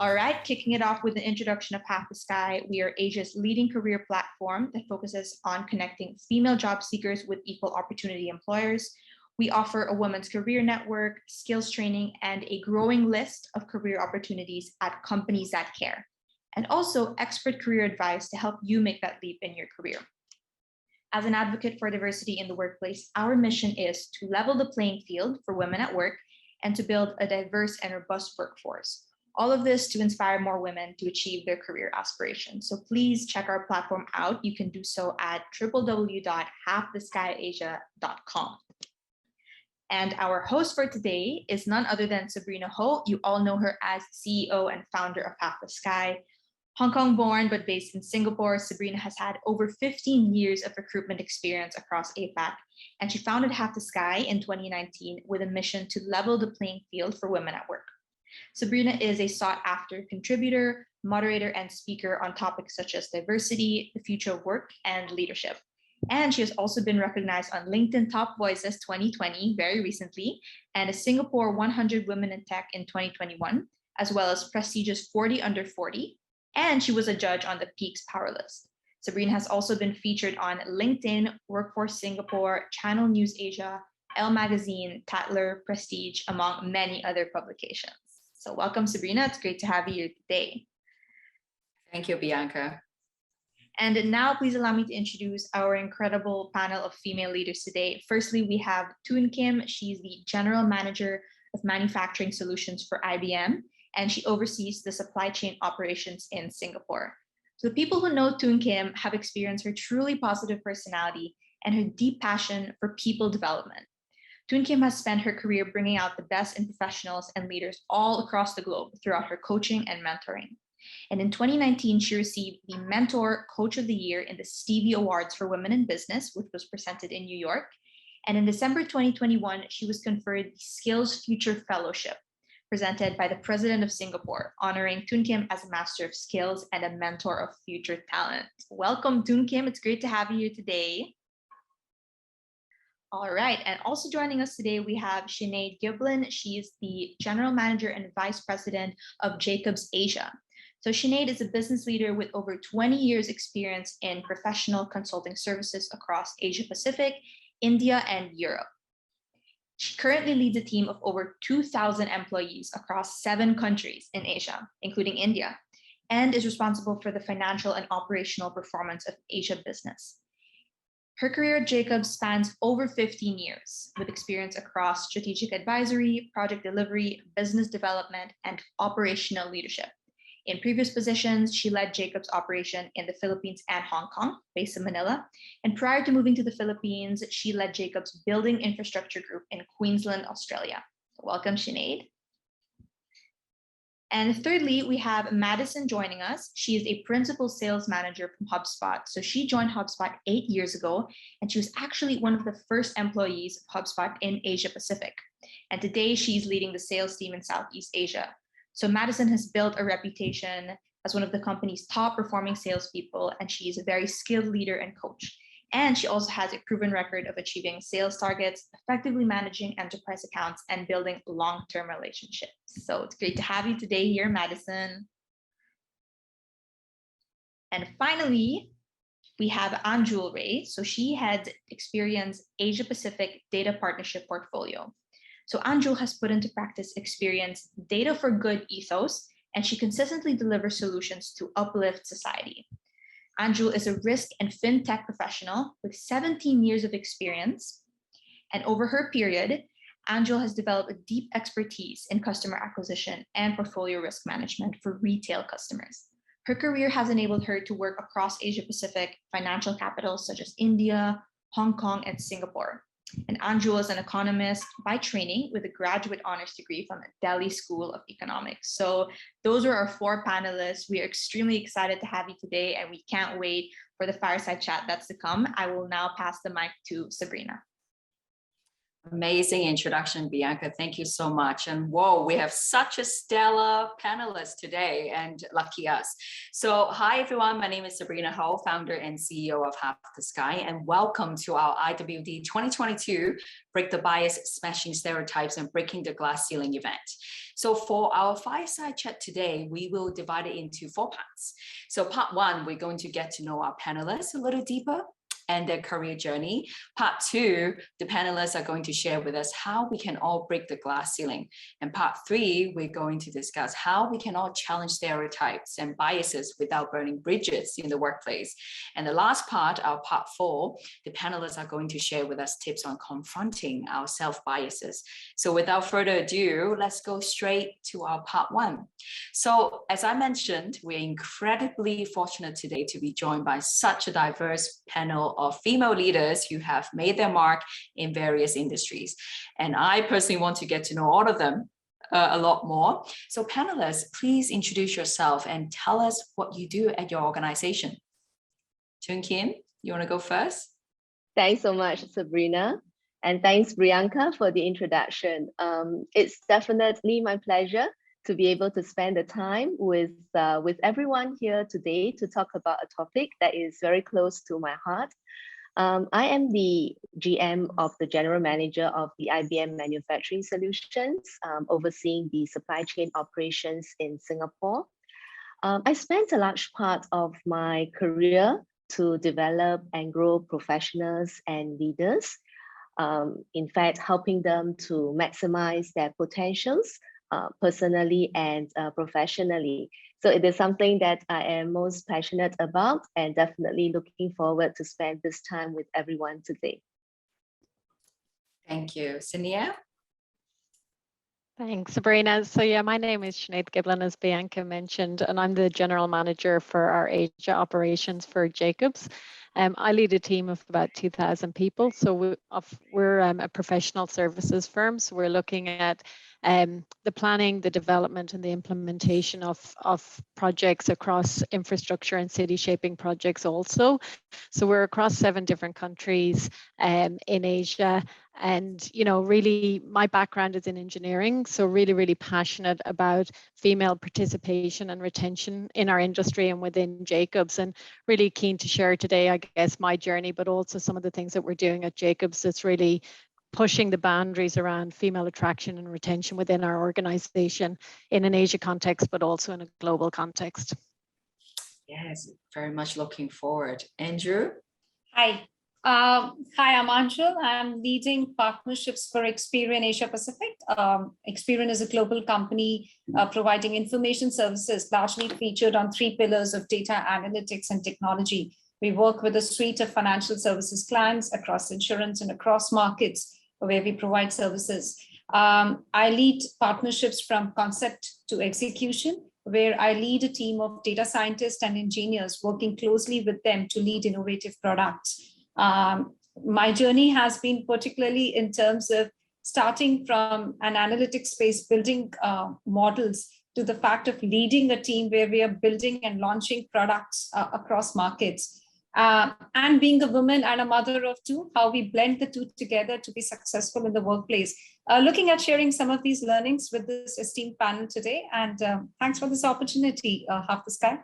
All right, kicking it off with an introduction of Half the Sky, we are Asia's leading career platform that focuses on connecting female job seekers with equal opportunity employers. We offer a women's career network, skills training, and a growing list of career opportunities at companies that care, and also expert career advice to help you make that leap in your career. As an advocate for diversity in the workplace, our mission is to level the playing field for women at work and to build a diverse and robust workforce. All of this to inspire more women to achieve their career aspirations. So please check our platform out. You can do so at www.halftheskyasia.com. And our host for today is none other than Sabrina Ho. You all know her as CEO and founder of Half the Sky. Hong Kong born but based in Singapore, Sabrina has had over 15 years of recruitment experience across APAC, and she founded Half the Sky in 2019 with a mission to level the playing field for women at work. Sabrina is a sought-after contributor, moderator, and speaker on topics such as diversity, the future of work, and leadership. And she has also been recognized on LinkedIn Top Voices 2020 very recently, and a Singapore 100 Women in Tech in 2021, as well as prestigious 40 Under 40. And she was a judge on the Peaks Power List. Sabrina has also been featured on LinkedIn, Workforce Singapore, Channel News Asia, Elle Magazine, Tatler, Prestige, among many other publications. So welcome, Sabrina. It's great to have you here today. Thank you, Bianca. And now please allow me to introduce our incredible panel of female leaders today. Firstly, we have Toon Kim. She's the General Manager of Manufacturing Solutions for IBM, and she oversees the supply chain operations in Singapore. So the people who know Toon Kim have experienced her truly positive personality and her deep passion for people development. Toon Kim has spent her career bringing out the best in professionals and leaders all across the globe throughout her coaching and mentoring. And in 2019, she received the Mentor Coach of the Year in the Stevie Awards for Women in Business, which was presented in New York. And in December 2021, she was conferred the Skills Future Fellowship, presented by the President of Singapore, honoring Toon Kim as a Master of Skills and a Mentor of Future Talent. Welcome, Toon Kim. It's great to have you here today. All right, and also joining us today, we have Sinead Giblin. She is the General Manager and Vice President of Jacobs Asia. So Sinead is a business leader with over 20 years experience in professional consulting services across Asia Pacific, India, and Europe. She currently leads a team of over 2,000 employees across 7 countries in Asia, including India, and is responsible for the financial and operational performance of Asia business. Her career at Jacobs spans over 15 years, with experience across strategic advisory, project delivery, business development, and operational leadership. In previous positions, she led Jacobs' operation in the Philippines and Hong Kong, based in Manila. And prior to moving to the Philippines, she led Jacobs' Building Infrastructure Group in Queensland, Australia. Welcome, Sinead. And thirdly, we have Madison joining us. She is a principal sales manager from HubSpot. So she joined HubSpot 8 years ago, and she was actually one of the first employees of HubSpot in Asia Pacific. And today she's leading the sales team in Southeast Asia. So Madison has built a reputation as one of the company's top performing salespeople, and she is a very skilled leader and coach. And she also has a proven record of achieving sales targets, effectively managing enterprise accounts, and building long-term relationships. So it's great to have you today here, Madison. And finally, we have Anjul Ray. So she heads Experian's Asia Pacific Data Partnership Portfolio. So Anjul has put into practice Experian's Data for Good ethos, and she consistently delivers solutions to uplift society. Anjul is a risk and fintech professional with 17 years of experience. And over her period, Anjul has developed a deep expertise in customer acquisition and portfolio risk management for retail customers. Her career has enabled her to work across Asia Pacific financial capitals such as India, Hong Kong, and Singapore. And Anjul is an economist by training with a graduate honors degree from the Delhi School of Economics. So those are our 4 panelists. We are extremely excited to have you today, and we can't wait for the fireside chat that's to come. I will now pass the mic to Sabrina. Amazing introduction, Bianca. Thank you so much. And whoa, we have such a stellar panelist today, and lucky us. So hi, everyone. My name is Sabrina Ho, founder and CEO of Half the Sky, and welcome to our IWD 2022 Break the Bias, Smashing Stereotypes, and Breaking the Glass Ceiling event. So for our fireside chat today, we will divide it into 4 parts. So part 1, we're going to get to know our panelists a little deeper and their career journey. Part 2, the panelists are going to share with us how we can all break the glass ceiling. And part 3, we're going to discuss how we can all challenge stereotypes and biases without burning bridges in the workplace. And the last part, our part 4, the panelists are going to share with us tips on confronting our self-biases. So without further ado, let's go straight to our part 1. So as I mentioned, we're incredibly fortunate today to be joined by such a diverse panel of female leaders who have made their mark in various industries. And I personally want to get to know all of them a lot more. So panelists, please introduce yourself and tell us what you do at your organization. Jun Kim, you want to go first? Thanks so much, Sabrina. And thanks, Bianca, for the introduction. It's definitely my pleasure to be able to spend the time with everyone here today to talk about a topic that is very close to my heart. I am the GM of the General Manager of the IBM Manufacturing Solutions, overseeing the supply chain operations in Singapore. I spent a large part of my career to develop and grow professionals and leaders, in fact, helping them to maximize their potentials personally and professionally. So it is something that I am most passionate about and definitely looking forward to spend this time with everyone today. Thank you. Sinead? Thanks, Sabrina. So yeah, my name is Sinead Giblin, as Bianca mentioned, and I'm the General Manager for our Asia operations for Jacobs. I lead a team of about 2,000 people. So we're a professional services firm. So we're looking at the planning, the development, and the implementation of projects across infrastructure and city shaping projects also. So we're across 7 different countries in Asia. And, you know, really my background is in engineering. So really passionate about female participation and retention in our industry and within Jacobs, and really keen to share today, I guess, my journey, but also some of the things that we're doing at Jacobs that's really pushing the boundaries around female attraction and retention within our organization in an Asia context, but also in a global context. Yes, very much looking forward. Andrew? Hi. Hi, I'm Anjul. I'm leading partnerships for Experian Asia Pacific. Experian is a global company providing information services, largely featured on 3 pillars of data analytics and technology. We work with a suite of financial services clients across insurance and across markets where we provide services. I lead partnerships from concept to execution, where I lead a team of data scientists and engineers working closely with them to lead innovative products. My journey has been particularly in terms of starting from an analytics space, building models, to the fact of leading a team where we are building and launching products across markets. And being a woman and a mother of 2, how we blend the 2 together to be successful in the workplace. Looking at sharing some of these learnings with this esteemed panel today. And thanks for this opportunity, Half the Sky.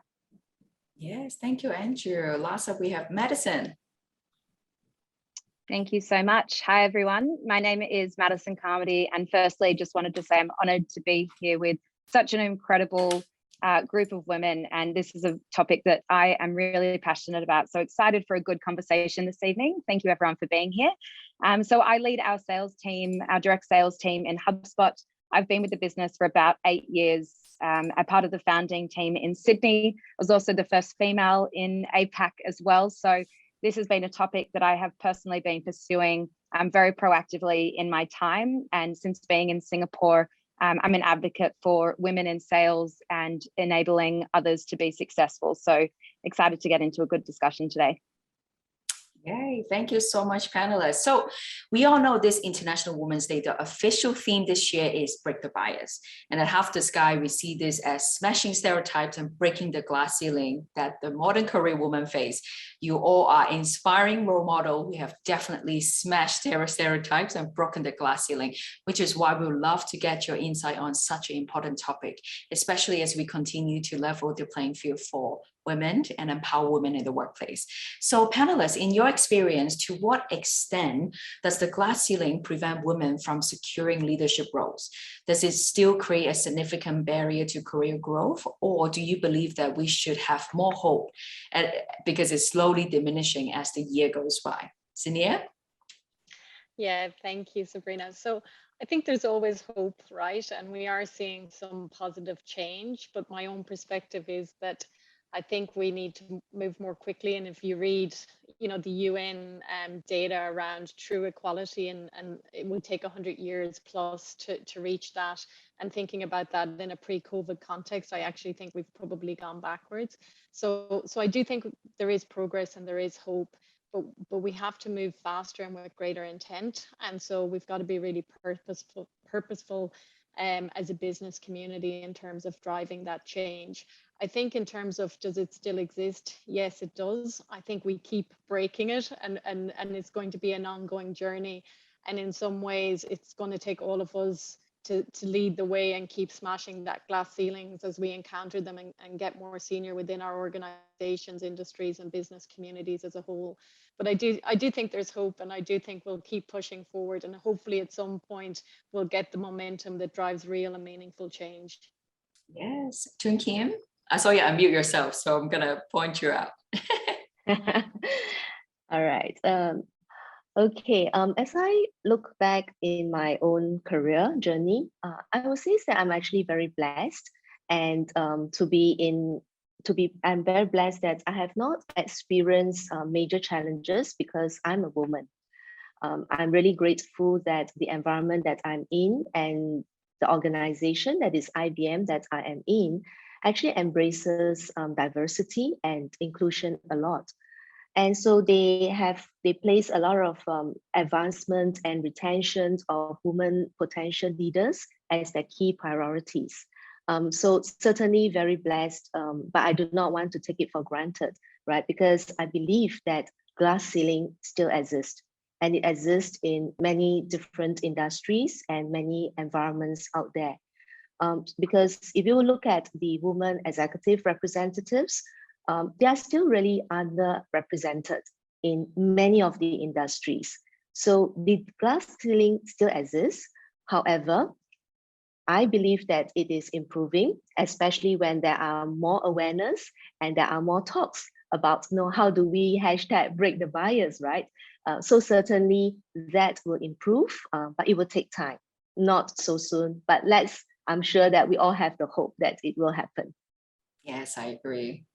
Yes, thank you, Andrew. Last up, we have Madison. Thank you so much. Hi, everyone. My name is Madison Carmody. And firstly, just wanted to say I'm honored to be here with such an incredible group of women. And this is a topic that I am really passionate about. So excited for a good conversation this evening. Thank you, everyone, for being here. So I lead our sales team, our direct sales team in HubSpot. I've been with the business for about 8 years. A part of the founding team in Sydney. I was also the first female in APAC as well. So this has been a topic that I have personally been pursuing very proactively in my time. And since being in Singapore, I'm an advocate for women in sales and enabling others to be successful. So excited to get into a good discussion today. Yay, thank you so much, panelists. So we all know this International Women's Day, the official theme this year is Break the Bias. And at Half the Sky, we see this as smashing stereotypes and breaking the glass ceiling that the modern career women face. You all are inspiring role model. We have definitely smashed stereotypes and broken the glass ceiling, which is why we would love to get your insight on such an important topic, especially as we continue to level the playing field for women and empower women in the workplace. So panelists, in your experience, to what extent does the glass ceiling prevent women from securing leadership roles? Does it still create a significant barrier to career growth? Or do you believe that we should have more hope because it's slowly diminishing as the year goes by? Sinead? Yeah, thank you, Sabrina. So I think there's always hope, right? And we are seeing some positive change, but my own perspective is that I think we need to move more quickly. And if you read, the UN data around true equality, and it would take 100 years plus to reach that. And thinking about that in a pre-COVID context, I actually think we've probably gone backwards. So I do think there is progress and there is hope, but we have to move faster and with greater intent. And so we've got to be really purposeful as a business community in terms of driving that change. I think in terms of, does it still exist? Yes, it does. I think we keep breaking it, and it's going to be an ongoing journey. And in some ways, it's going to take all of us to lead the way and keep smashing that glass ceilings as we encounter them and get more senior within our organizations, industries, and business communities as a whole. But I do think there's hope, and I do think we'll keep pushing forward, and hopefully at some point we'll get the momentum that drives real and meaningful change. Yes, Tun Kim. I saw you unmute yourself, so I'm gonna point you out. All right. Okay. As I look back in my own career journey, I would say that I'm actually very blessed, and I'm very blessed that I have not experienced major challenges because I'm a woman. I'm really grateful that the environment that I'm in and the organization that is IBM that I am in actually embraces diversity and inclusion a lot. And so they place a lot of advancement and retention of women potential leaders as their key priorities. So certainly very blessed, but I do not want to take it for granted, right? Because I believe that glass ceiling still exists, and it exists in many different industries and many environments out there. Because if you look at the women executive representatives, they are still really underrepresented in many of the industries. So the glass ceiling still exists. However, I believe that it is improving, especially when there are more awareness and there are more talks about how do we #break the bias, right? So certainly that will improve, but it will take time, not so soon. But I'm sure that we all have the hope that it will happen. Yes, I agree.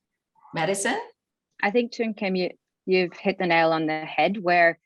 Madison? I think, Tun Kim, you've hit the nail on the head, where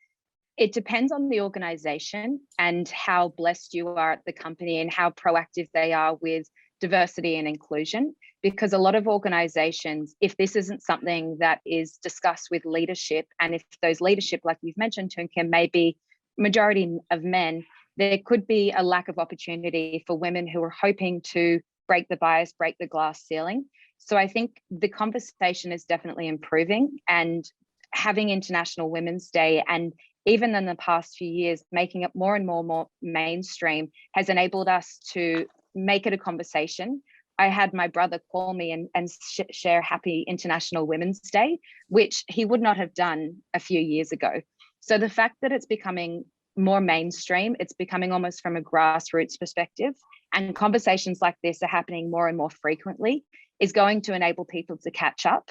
it depends on the organization and how blessed you are at the company and how proactive they are with diversity and inclusion. Because a lot of organizations, if this isn't something that is discussed with leadership, and if those leadership, like you've mentioned, Tun Kim, may be majority of men, there could be a lack of opportunity for women who are hoping to break the bias, break the glass ceiling. So I think the conversation is definitely improving, and having International Women's Day, and even in the past few years, making it more and more mainstream, has enabled us to make it a conversation. I had my brother call me and share Happy International Women's Day, which he would not have done a few years ago. So the fact that it's becoming more mainstream, it's becoming almost from a grassroots perspective, and conversations like this are happening more and more frequently, is going to enable people to catch up.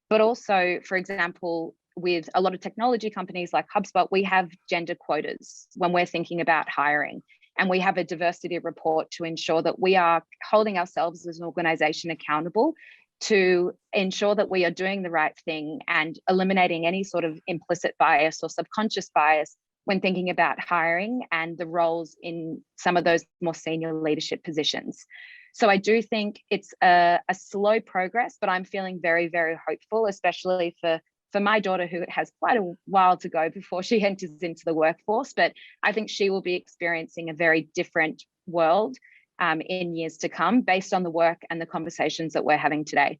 But also, for example, with a lot of technology companies like HubSpot, we have gender quotas when we're thinking about hiring. And we have a diversity report to ensure that we are holding ourselves as an organization accountable to ensure that we are doing the right thing and eliminating any sort of implicit bias or subconscious bias when thinking about hiring and the roles in some of those more senior leadership positions. So I do think it's a slow progress, but I'm feeling very, very hopeful, especially for for my daughter, who has quite a while to go before she enters into the workforce, but I think she will be experiencing a very different world in years to come based on the work and the conversations that we're having today.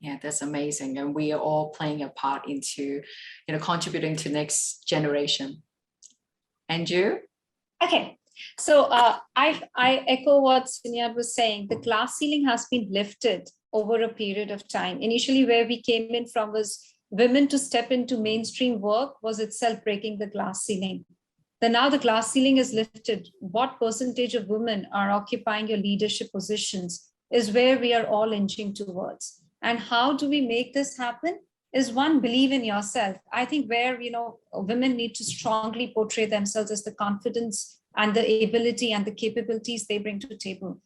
Yeah, that's amazing. And we are all playing a part into, contributing to next generation. And you? Okay. So I echo what Sinead was saying. The glass ceiling has been lifted over a period of time. Initially, where we came in from was women to step into mainstream work was itself breaking the glass ceiling. Then now the glass ceiling is lifted. What percentage of women are occupying your leadership positions is where we are all inching towards. And how do we make this happen? Is one, believe in yourself. I think where, women need to strongly portray themselves as the confidence and the ability and the capabilities they bring to the table.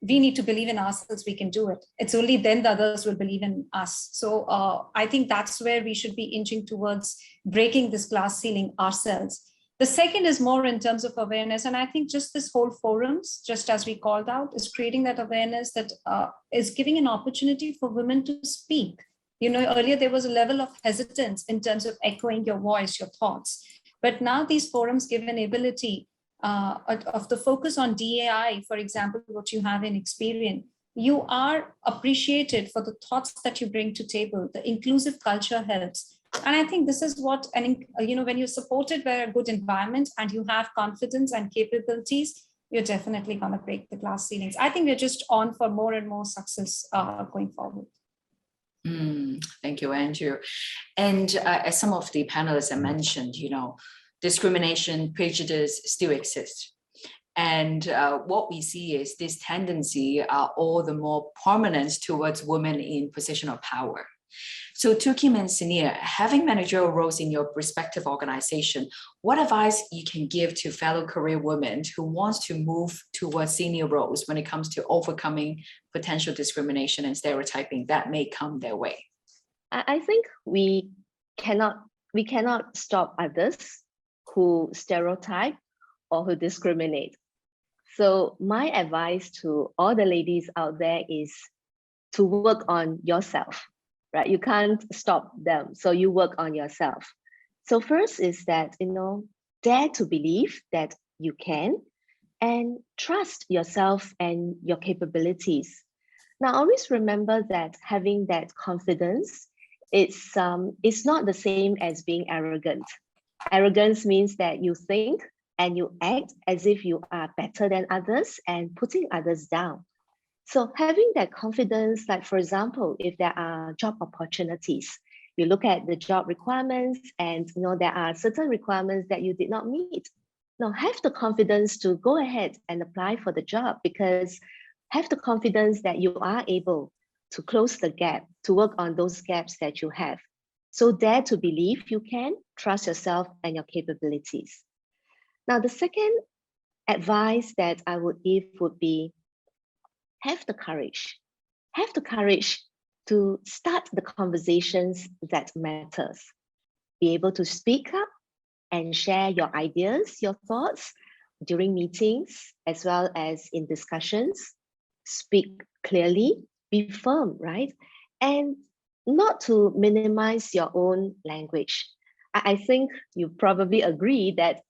We need to believe in ourselves, we can do it. It's only then the others will believe in us. So I think that's where we should be inching towards breaking this glass ceiling ourselves. The second is more in terms of awareness. And I think just this whole forums, just as we called out, is creating that awareness that is giving an opportunity for women to speak. Earlier there was a level of hesitance in terms of echoing your voice, your thoughts. But now these forums give an ability of the focus on DAI, for example, what you have in Experian. You are appreciated for the thoughts that you bring to table. The inclusive culture helps. And I think this is what, when you're supported by a good environment and you have confidence and capabilities, you're definitely going to break the glass ceilings. I think we're just on for more and more success going forward. Thank you, Andrew. And as some of the panelists have mentioned, discrimination, prejudice still exists. And what we see is this tendency are all the more prominent towards women in position of power. So to Kim and Sinead, having managerial roles in your respective organization, what advice you can give to fellow career women who wants to move towards senior roles when it comes to overcoming potential discrimination and stereotyping that may come their way? I think we cannot stop others who stereotype or who discriminate. So my advice to all the ladies out there is to work on yourself. Right? You can't stop them. So you work on yourself. So first is that, dare to believe that you can and trust yourself and your capabilities. Now, always remember that having that confidence, it's not the same as being arrogant. Arrogance means that you think and you act as if you are better than others and putting others down. So having that confidence, like for example, if there are job opportunities, you look at the job requirements and there are certain requirements that you did not meet. Now have the confidence to go ahead and apply for the job, because have the confidence that you are able to close the gap, to work on those gaps that you have. So dare to believe you can, trust yourself and your capabilities. Now the second advice that I would give would be, have the courage to start the conversations that matters. Be able to speak up and share your ideas, your thoughts during meetings, as well as in discussions. Speak clearly, be firm, right? And not to minimize your own language. I think you probably agree that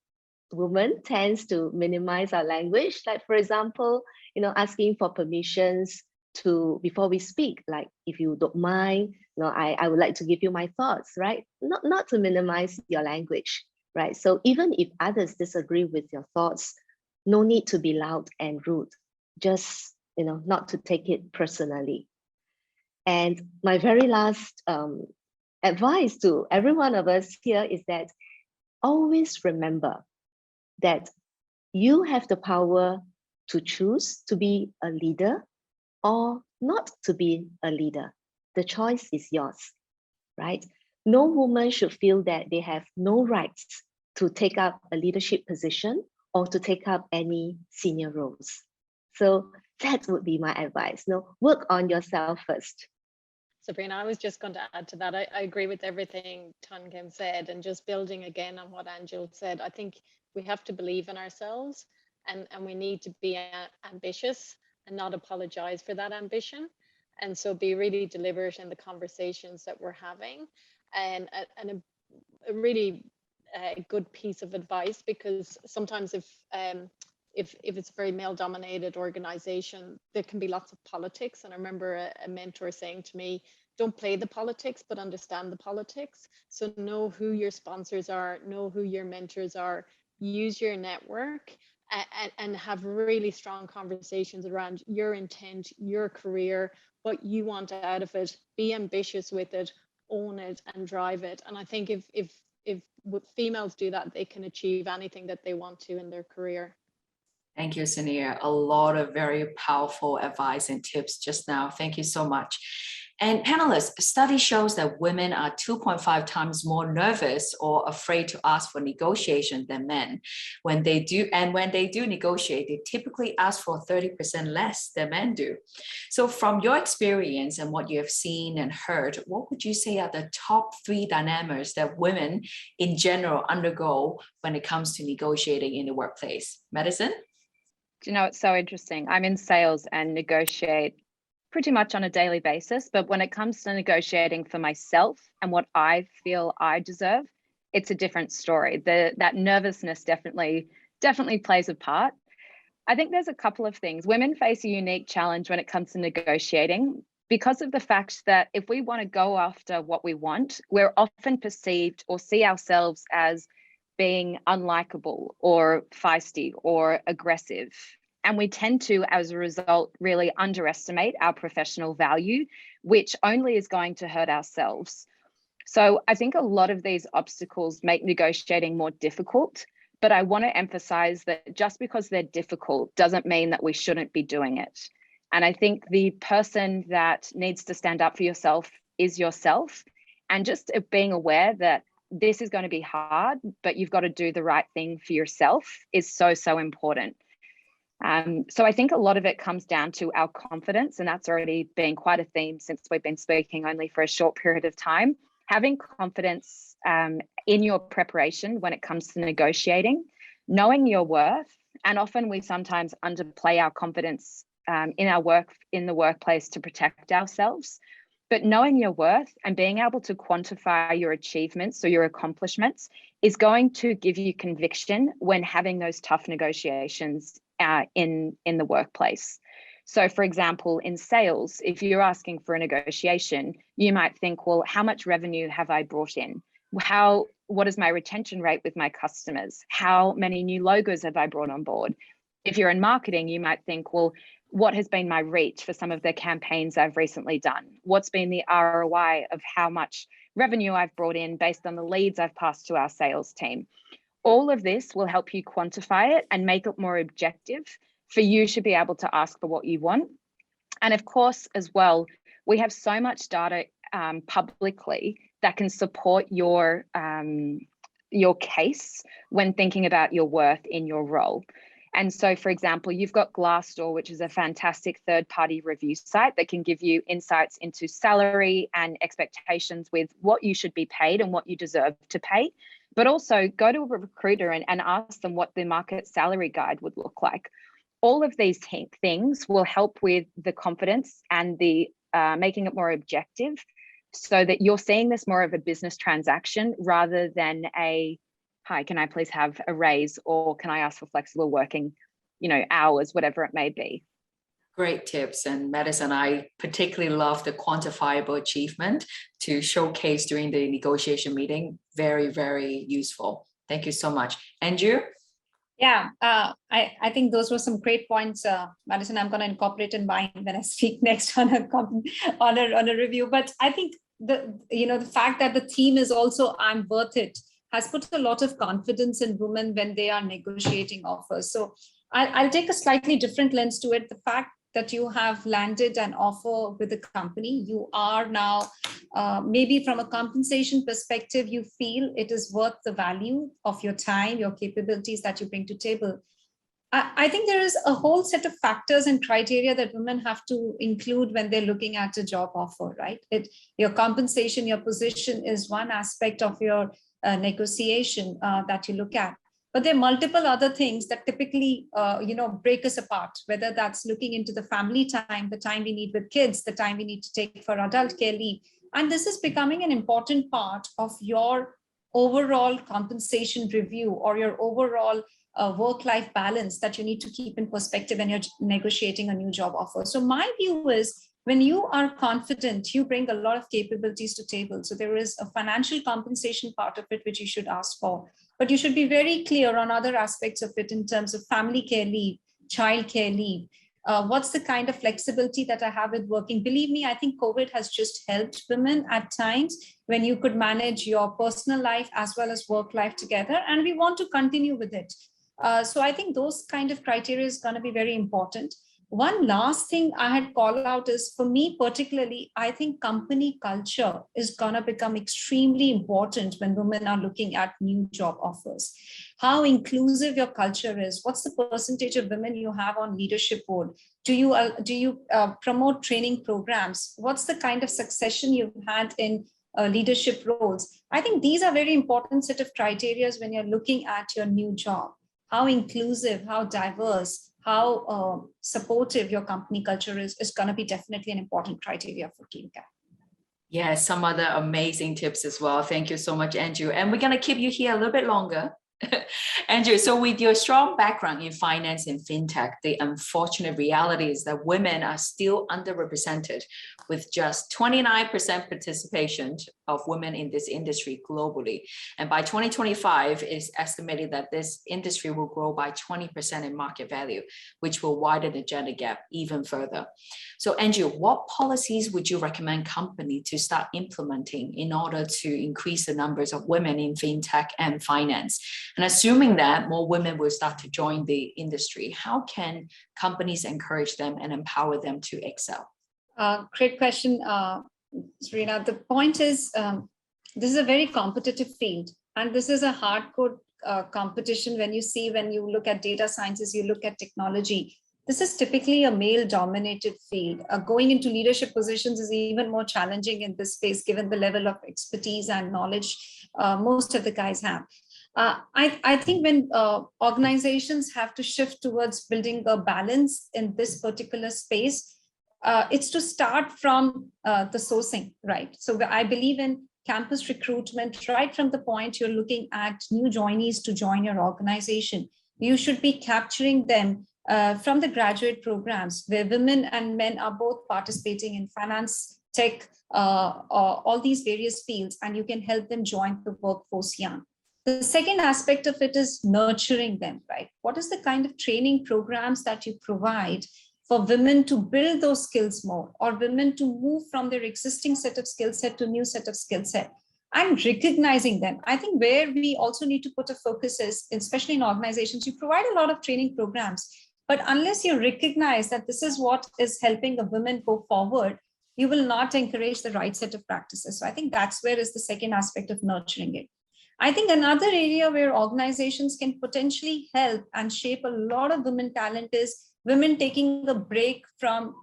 women tends to minimize our language. Like for example, asking for permissions before we speak, like if you don't mind, I would like to give you my thoughts, right? Not to minimize your language, right? So even if others disagree with your thoughts, no need to be loud and rude. Just, not to take it personally. And my very last advice to every one of us here is that always remember that you have the power to choose to be a leader or not to be a leader. The choice is yours, right? No woman should feel that they have no rights to take up a leadership position or to take up any senior roles. So that would be my advice. Work on yourself first. Sabrina, I was just going to add to that. I agree with everything Tan Kim said, and just building again on what Anjul said, I think we have to believe in ourselves and we need to be ambitious and not apologize for that ambition. And so be really deliberate in the conversations that we're having. and a really good piece of advice, because sometimes if it's a very male-dominated organization, there can be lots of politics. And I remember a mentor saying to me, don't play the politics, but understand the politics. So know who your sponsors are, know who your mentors are, use your network, and have really strong conversations around your intent, your career, what you want out of it. Be ambitious with it, own it, and drive it. And I think if females do that, they can achieve anything that they want to in their career. Thank you, Sinead. A lot of very powerful advice and tips just now. Thank you so much. And panelists, a study shows that women are 2.5 times more nervous or afraid to ask for negotiation than men. When they do negotiate, they typically ask for 30% less than men do. So from your experience and what you have seen and heard, what would you say are the top 3 dynamics that women in general undergo when it comes to negotiating in the workplace? Madison? Do you know, it's so interesting. I'm in sales and negotiate pretty much on a daily basis, but when it comes to negotiating for myself and what I feel I deserve, it's a different story. That nervousness definitely plays a part. I think there's a couple of things. Women face a unique challenge when it comes to negotiating because of the fact that if we want to go after what we want, we're often perceived or see ourselves as being unlikable or feisty or aggressive. And we tend to, as a result, really underestimate our professional value, which only is going to hurt ourselves. So I think a lot of these obstacles make negotiating more difficult, but I want to emphasize that just because they're difficult doesn't mean that we shouldn't be doing it. And I think the person that needs to stand up for yourself is yourself. And just being aware that this is going to be hard, but you've got to do the right thing for yourself is so, so important. So I think a lot of it comes down to our confidence, and that's already been quite a theme since we've been speaking only for a short period of time. Having confidence in your preparation when it comes to negotiating, knowing your worth, and often we sometimes underplay our confidence in the workplace to protect ourselves. But knowing your worth and being able to quantify your achievements or your accomplishments is going to give you conviction when having those tough negotiations in the workplace. So for example, in sales, if you're asking for a negotiation, you might think, well, how much revenue have I brought in? What is my retention rate with my customers? How many new logos have I brought on board? If you're in marketing, you might think, well, what has been my reach for some of the campaigns I've recently done? What's been the ROI of how much revenue I've brought in based on the leads I've passed to our sales team? All of this will help you quantify it and make it more objective for you to be able to ask for what you want. And of course, as well, we have so much data publicly that can support your case when thinking about your worth in your role. And so, for example, you've got Glassdoor, which is a fantastic third-party review site that can give you insights into salary and expectations with what you should be paid and what you deserve to pay. But also go to a recruiter and ask them what the market salary guide would look like. All of these things will help with the confidence and the making it more objective so that you're seeing this more of a business transaction rather than a, hi, can I please have a raise, or can I ask for flexible working, hours, whatever it may be. Great tips. And Madison, I particularly love the quantifiable achievement to showcase during the negotiation meeting. Very, very useful. Thank you so much. Anjul? Yeah, I think those were some great points, Madison. I'm going to incorporate in mine when I speak next on a review. But I think the fact that the theme is also I'm worth it has put a lot of confidence in women when they are negotiating offers. So I'll take a slightly different lens to it. The fact that you have landed an offer with a company, you are now, maybe from a compensation perspective, you feel it is worth the value of your time, your capabilities that you bring to table. I think there is a whole set of factors and criteria that women have to include when they're looking at a job offer, right? Your compensation, your position is one aspect of your negotiation that you look at. But there are multiple other things that typically, break us apart, whether that's looking into the family time, the time we need with kids, the time we need to take for adult care leave. And this is becoming an important part of your overall compensation review or your overall work-life balance that you need to keep in perspective when you're negotiating a new job offer. So my view is, when you are confident, you bring a lot of capabilities to table. So there is a financial compensation part of it, which you should ask for, but you should be very clear on other aspects of it in terms of family care leave, child care leave. What's the kind of flexibility that I have with working? Believe me, I think COVID has just helped women at times when you could manage your personal life as well as work life together. And we want to continue with it. So I think those kind of criteria is going to be very important. One last thing I had called out is, for me particularly, I think company culture is going to become extremely important when women are looking at new job offers. How inclusive your culture is, what's the percentage of women you have on leadership board? Do you promote training programs? What's the kind of succession you've had in leadership roles? I think these are very important set of criteria when you're looking at your new job. How inclusive, how diverse, how supportive your company culture is going to be definitely an important criteria for KeepCap. Yeah, some other amazing tips as well. Thank you so much, Anjul. And we're going to keep you here a little bit longer. Anjul, so with your strong background in finance and fintech, the unfortunate reality is that women are still underrepresented, with just 29% participation of women in this industry globally. And by 2025, it's estimated that this industry will grow by 20% in market value, which will widen the gender gap even further. So Anjul, what policies would you recommend companies to start implementing in order to increase the numbers of women in fintech and finance? And assuming that more women will start to join the industry, how can companies encourage them and empower them to excel? Great question, Sabrina. The point is, this is a very competitive field, and this is a hardcore competition. When you look at data sciences, you look at technology, this is typically a male-dominated field. Going into leadership positions is even more challenging in this space, given the level of expertise and knowledge most of the guys have. I think when organizations have to shift towards building a balance in this particular space, it's to start from the sourcing, right? So I believe in campus recruitment right from the point you're looking at new joinees to join your organization. You should be capturing them from the graduate programs where women and men are both participating in finance, tech, all these various fields, and you can help them join the workforce young. The second aspect of it is nurturing them, right? What is the kind of training programs that you provide for women to build those skills more, or women to move from their existing set of skill set to new set of skill set, and recognizing them? I think where we also need to put a focus is, especially in organizations, you provide a lot of training programs, but unless you recognize that this is what is helping a woman go forward, you will not encourage the right set of practices. So I think that's where is the second aspect of nurturing it. I think another area where organizations can potentially help and shape a lot of women talent is women taking a break from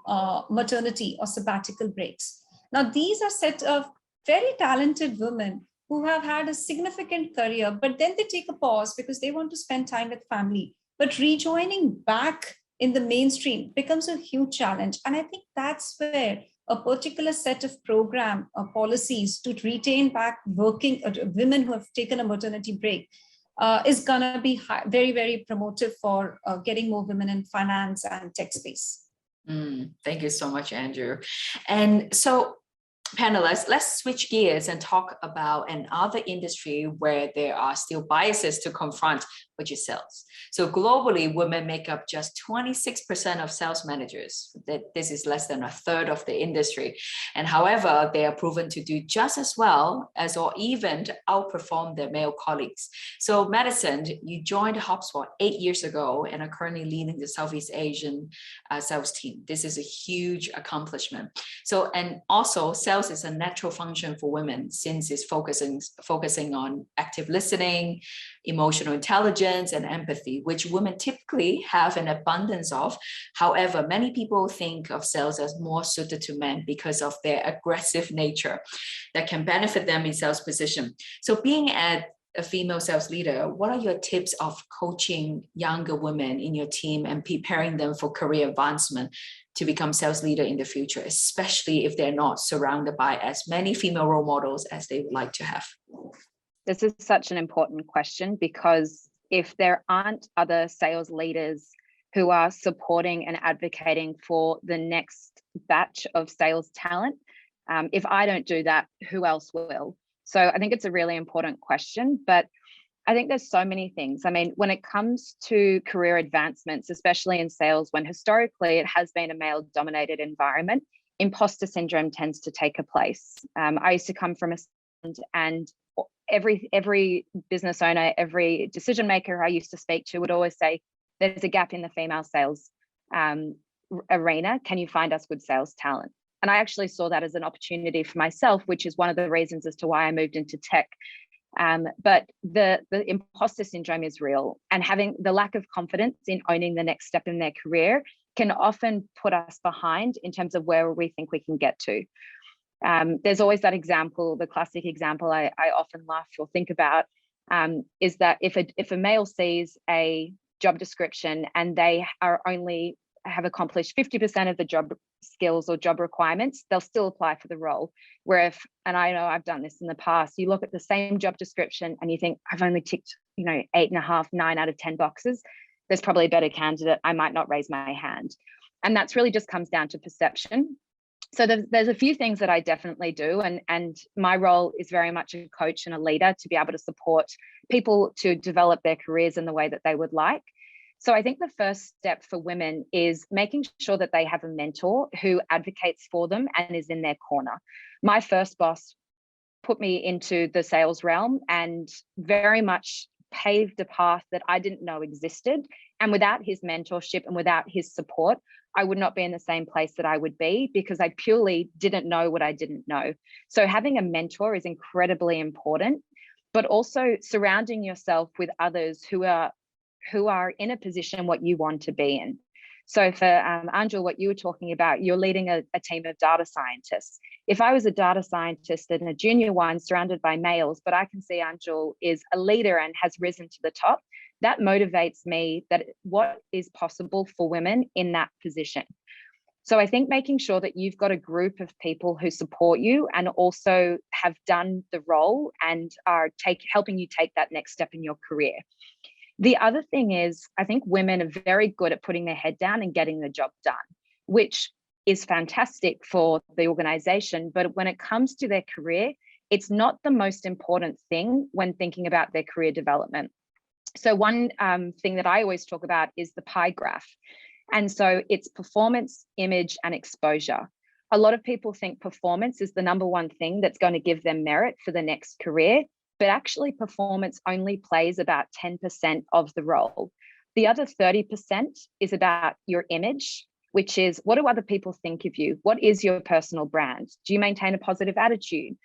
maternity or sabbatical breaks. Now, these are set of very talented women who have had a significant career, but then they take a pause because they want to spend time with family. But rejoining back in the mainstream becomes a huge challenge. And I think that's where a particular set of program or policies to retain back working women who have taken a maternity break is going to be very, very promotive for getting more women in finance and tech space. Thank you so much, Anjul. And so, panelists, let's switch gears and talk about another industry where there are still biases to confront, which is sales. So globally, women make up just 26% of sales managers. This is less than a third of the industry. And however, they are proven to do just as well as, or even outperform their male colleagues. So Madison, you joined HubSpot 8 years ago and are currently leading the Southeast Asian sales team. This is a huge accomplishment. So, and also sales is a natural function for women since it's focusing on active listening, emotional intelligence, and empathy, which women typically have an abundance of. However, many people think of sales as more suited to men because of their aggressive nature that can benefit them in sales position. So being at a female sales leader, what are your tips of coaching younger women in your team and preparing them for career advancement to become sales leader in the future, especially if they're not surrounded by as many female role models as they would like to have? This is such an important question, because if there aren't other sales leaders who are supporting and advocating for the next batch of sales talent, if I don't do that, who else will? So I think it's a really important question, but I think there's so many things. I mean, when it comes to career advancements, especially in sales, when historically it has been a male-dominated environment, imposter syndrome tends to take a place. I used to come from and every business owner, every decision maker I used to speak to would always say, there's a gap in the female sales arena. Can you find us good sales talent? And I actually saw that as an opportunity for myself, which is one of the reasons as to why I moved into tech. But the imposter syndrome is real, and having the lack of confidence in owning the next step in their career can often put us behind in terms of where we think we can get to. There's always that example, the classic example I often laugh or think about, is that if a male sees a job description and they have accomplished 50% of the job skills or job requirements, they'll still apply for the role. Where and I know I've done this in the past, you look at the same job description and you think, I've only ticked, 8.5, 9 out of 10 boxes. There's probably a better candidate. I might not raise my hand. And that's really just comes down to perception. So there's a few things that I definitely do. And my role is very much a coach and a leader to be able to support people to develop their careers in the way that they would like. So I think the first step for women is making sure that they have a mentor who advocates for them and is in their corner. My first boss put me into the sales realm and very much paved a path that I didn't know existed. And without his mentorship and without his support, I would not be in the same place that I would be, because I purely didn't know what I didn't know. So having a mentor is incredibly important, but also surrounding yourself with others who are in a position what you want to be in. So for Anjul, what you were talking about, you're leading a team of data scientists. If I was a data scientist and a junior one surrounded by males, but I can see Anjul is a leader and has risen to the top, that motivates me that what is possible for women in that position. So I think making sure that you've got a group of people who support you and also have done the role and are helping you take that next step in your career. The other thing is, I think women are very good at putting their head down and getting the job done, which is fantastic for the organization. But when it comes to their career, it's not the most important thing when thinking about their career development. So one thing that I always talk about is the pie graph. And so it's performance, image, and exposure. A lot of people think performance is the number one thing that's going to give them merit for the next career. But actually performance only plays about 10% of the role. The other 30% is about your image, which is, what do other people think of you? What is your personal brand? Do you maintain a positive attitude?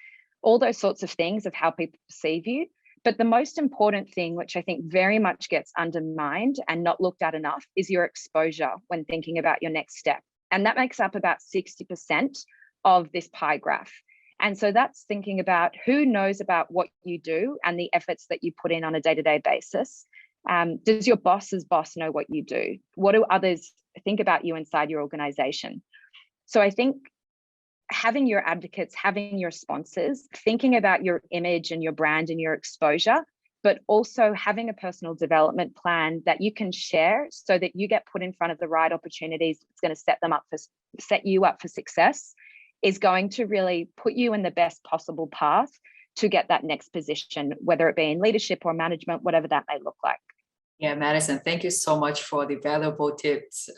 All those sorts of things of how people perceive you. But the most important thing, which I think very much gets undermined and not looked at enough, is your exposure when thinking about your next step. And that makes up about 60% of this pie graph. And so that's thinking about who knows about what you do and the efforts that you put in on a day-to-day basis. Does your boss's boss know what you do? What do others think about you inside your organization? So I think having your advocates, having your sponsors, thinking about your image and your brand and your exposure, but also having a personal development plan that you can share so that you get put in front of the right opportunities. It's going to set you up for success, is going to really put you in the best possible path to get that next position, whether it be in leadership or management, whatever that may look like. Yeah, Madison, thank you so much for the valuable tips.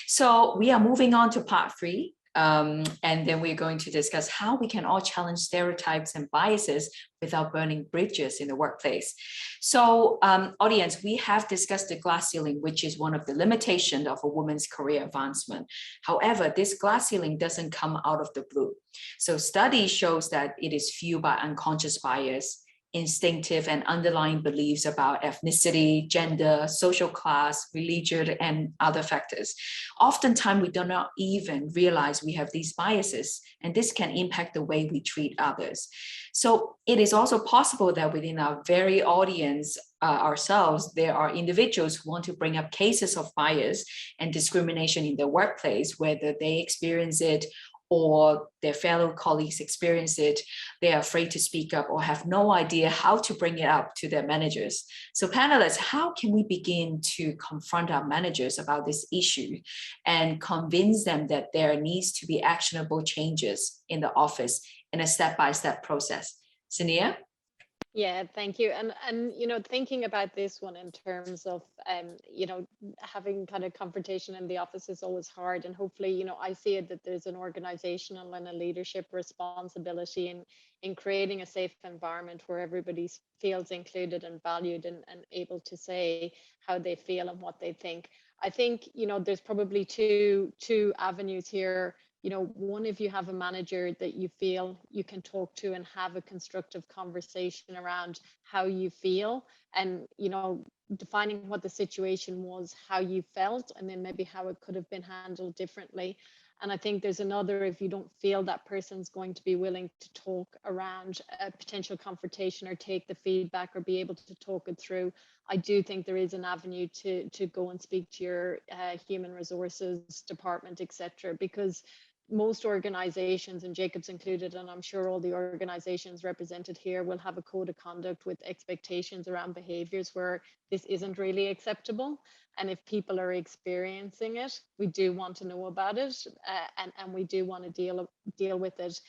So we are moving on to part 3. And then we're going to discuss how we can all challenge stereotypes and biases without burning bridges in the workplace. So audience, we have discussed the glass ceiling, which is one of the limitations of a woman's career advancement. However, this glass ceiling doesn't come out of the blue. So study shows that it is fueled by unconscious bias, instinctive and underlying beliefs about ethnicity, gender, social class, religion, and other factors. Oftentimes, we do not even realize we have these biases, and this can impact the way we treat others. So it is also possible that within our very audience ourselves, there are individuals who want to bring up cases of bias and discrimination in their workplace, whether they experience it or their fellow colleagues experience it, they are afraid to speak up or have no idea how to bring it up to their managers. So panelists, how can we begin to confront our managers about this issue and convince them that there needs to be actionable changes in the office in a step-by-step process? Sinead? Yeah, thank you. And you know, thinking about this one in terms of you know, having kind of confrontation in the office is always hard. And hopefully, you know, I see it that there's an organizational and a leadership responsibility in creating a safe environment where everybody feels included and valued and able to say how they feel and what they think. I think, you know, there's probably two avenues here. You know, one, if you have a manager that you feel you can talk to and have a constructive conversation around how you feel, and, you know, defining what the situation was, how you felt, and then maybe how it could have been handled differently. And I think there's another, if you don't feel that person's going to be willing to talk around a potential confrontation or take the feedback or be able to talk it through, I do think there is an avenue to go and speak to your human resources department, etc. Because most organizations, and Jacobs included, and I'm sure all the organizations represented here, will have a code of conduct with expectations around behaviors where this isn't really acceptable. And if people are experiencing it, we do want to know about it, and we do want to deal with it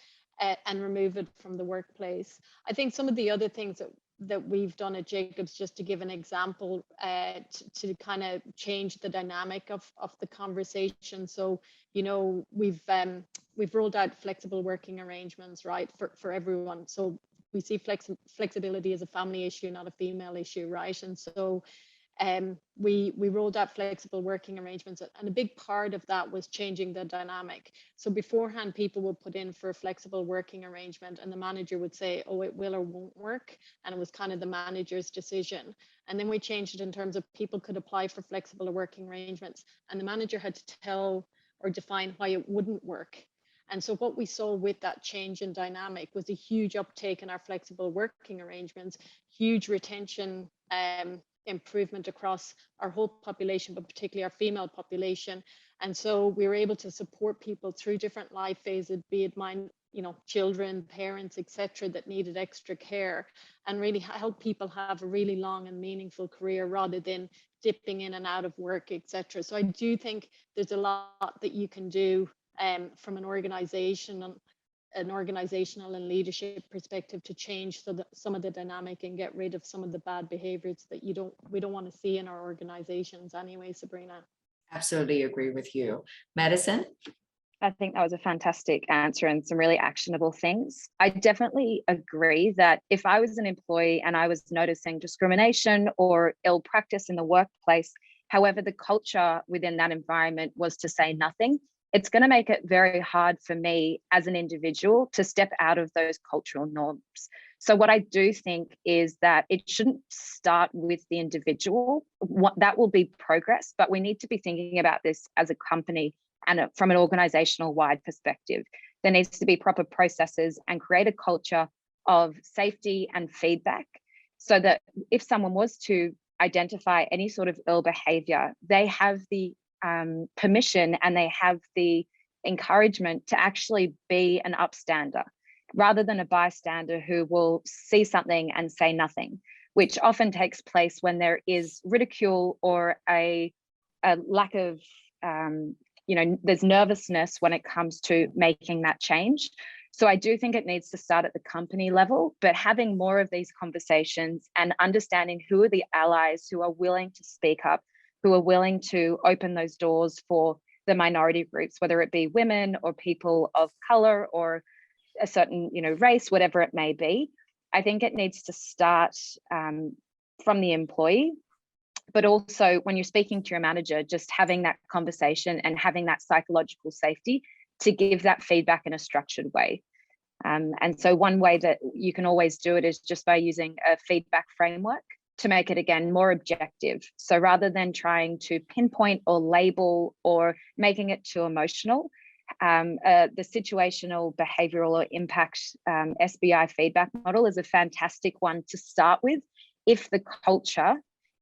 and remove it from the workplace. I think some of the other things that we've done at Jacobs, just to give an example, to kind of change the dynamic of the conversation. So, you know, we've rolled out flexible working arrangements, right, for everyone. So we see flexibility as a family issue, not a female issue, right? And so we rolled out flexible working arrangements, and a big part of that was changing the dynamic. So beforehand, people would put in for a flexible working arrangement and the manager would say, oh, it will or won't work, and it was kind of the manager's decision. And then we changed it in terms of people could apply for flexible working arrangements and the manager had to tell or define why it wouldn't work. And so what we saw with that change in dynamic was a huge uptake in our flexible working arrangements, huge retention improvement across our whole population, but particularly our female population. And so we were able to support people through different life phases, be it mine, you know, children, parents, etc., that needed extra care, and really help people have a really long and meaningful career rather than dipping in and out of work, etc. So I do think there's a lot that you can do from an organizational and leadership perspective to change some of the dynamic and get rid of some of the bad behaviors that we don't want to see in our organizations anyway, Sabrina. Absolutely agree with you. Madison? I think that was a fantastic answer and some really actionable things. I definitely agree that if I was an employee and I was noticing discrimination or ill practice in the workplace, however, the culture within that environment was to say nothing, it's going to make it very hard for me as an individual to step out of those cultural norms. So what I do think is that it shouldn't start with the individual. That will be progress, but we need to be thinking about this as a company and from an organizational wide perspective. There needs to be proper processes and create a culture of safety and feedback so that if someone was to identify any sort of ill behavior, they have the permission and they have the encouragement to actually be an upstander rather than a bystander who will see something and say nothing, which often takes place when there is ridicule or a lack of, there's nervousness when it comes to making that change. So I do think it needs to start at the company level, but having more of these conversations and understanding who are the allies who are willing to speak up, who are willing to open those doors for the minority groups, whether it be women or people of color or a certain, race, whatever it may be. I think it needs to start from the employee, but also when you're speaking to your manager, just having that conversation and having that psychological safety to give that feedback in a structured way. And so one way that you can always do it is just by using a feedback framework to make it, again, more objective. So rather than trying to pinpoint or label or making it too emotional, the situational, behavioral, or impact SBI feedback model is a fantastic one to start with if the culture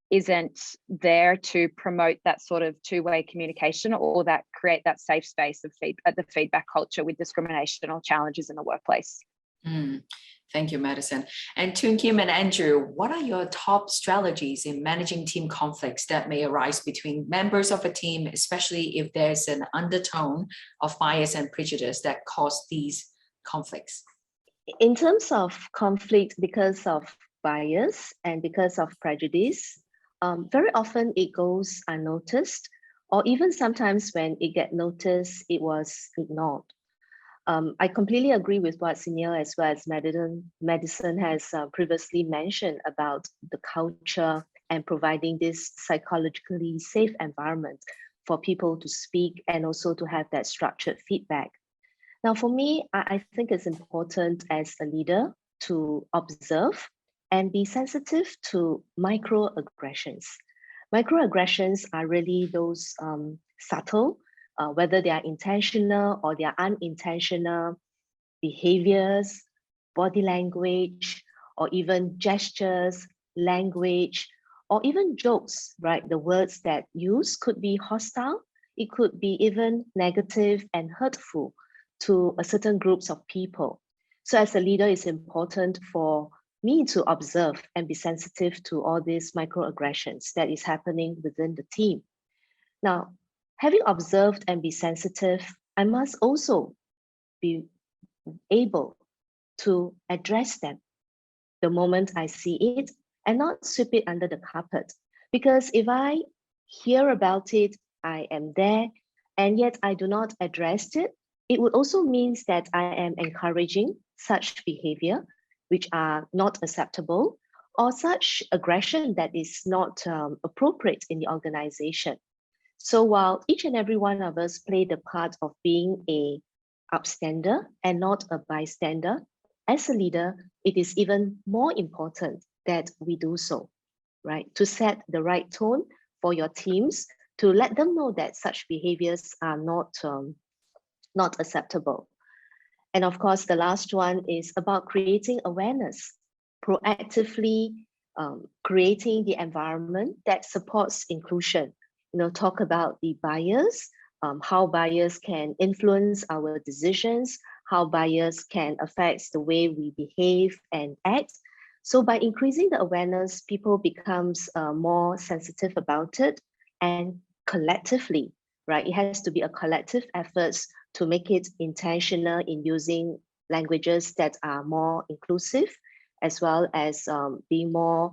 isn't there to promote that sort of two-way communication or that create that safe space of the feedback culture with discrimination or challenges in the workplace. Thank you, Madison. And Toon Kim and Andrew, what are your top strategies in managing team conflicts that may arise between members of a team, especially if there's an undertone of bias and prejudice that cause these conflicts? In terms of conflict because of bias and because of prejudice, very often it goes unnoticed, or even sometimes when it gets noticed, it was ignored. I completely agree with what Sinead as well as Madison has previously mentioned about the culture and providing this psychologically safe environment for people to speak and also to have that structured feedback. Now, for me, I think it's important as a leader to observe and be sensitive to microaggressions. Microaggressions are really those subtle, whether they are intentional or they are unintentional behaviors, body language, or even gestures, language, or even jokes, right? The words that use could be hostile, it could be even negative and hurtful to a certain groups of people. So as a leader, it's important for me to observe and be sensitive to all these microaggressions that is happening within the team. Now, having observed and be sensitive, I must also be able to address them the moment I see it and not sweep it under the carpet. Because if I hear about it, I am there, and yet I do not address it, it would also mean that I am encouraging such behavior which are not acceptable, or such aggression that is not appropriate in the organization. So while each and every one of us play the part of being a upstander and not a bystander, as a leader, it is even more important that we do so, right? To set the right tone for your teams, to let them know that such behaviors are not acceptable. And of course, the last one is about creating awareness, proactively creating the environment that supports inclusion. Talk about the bias, how bias can influence our decisions, how bias can affect the way we behave and act. So by increasing the awareness, people becomes more sensitive about it, and collectively, right? It has to be a collective effort to make it intentional in using languages that are more inclusive, as well as being more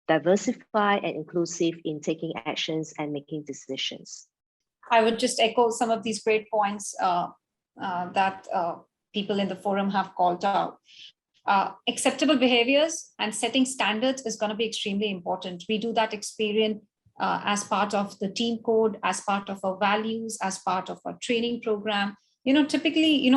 diversified and inclusive in taking actions and making decisions. I would just echo some of these great points that people in the forum have called out. Acceptable behaviors and setting standards is going to be extremely important. We do that Experian as part of the team code, as part of our values, as part of our training program. Typically,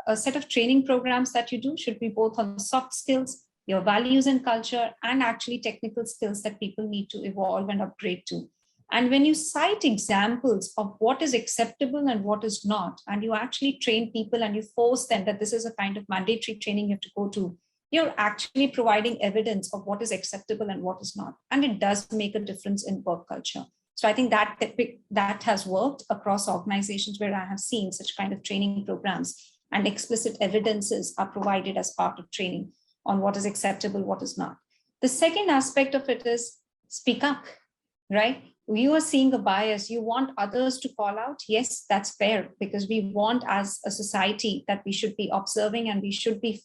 a set of training programs that you do should be both on soft skills, your values and culture, and actually technical skills that people need to evolve and upgrade to. And when you cite examples of what is acceptable and what is not, and you actually train people and you force them that this is a kind of mandatory training you have to go to, you're actually providing evidence of what is acceptable and what is not. And it does make a difference in work culture. So I think that has worked across organizations where I have seen such kind of training programs, and explicit evidences are provided as part of training on what is acceptable, what is not. The second aspect of it is speak up, right? You are seeing a bias, you want others to call out. Yes, that's fair, because we want as a society that we should be observing and we should be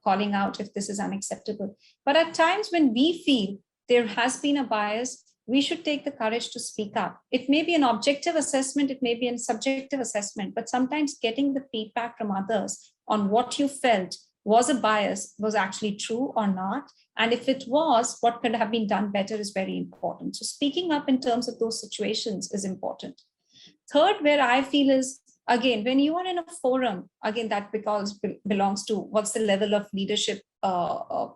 calling out if this is unacceptable. But at times when we feel there has been a bias, we should take the courage to speak up. It may be an objective assessment, it may be a subjective assessment, but sometimes getting the feedback from others on what you felt was a bias was actually true or not. And if it was, what could have been done better is very important. So speaking up in terms of those situations is important. Third, where I feel is Again, when you are in a forum, again, that belongs to what's the level of leadership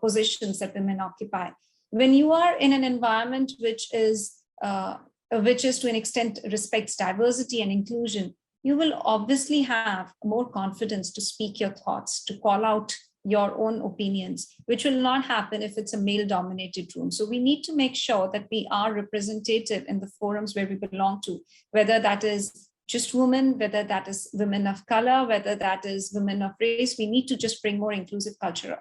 positions that women occupy. When you are in an environment which is to an extent respects diversity and inclusion, you will obviously have more confidence to speak your thoughts, to call out your own opinions, which will not happen if it's a male-dominated room. So we need to make sure that we are representative in the forums where we belong to, whether that is just women, whether that is women of color, whether that is women of race. We need to just bring more inclusive culture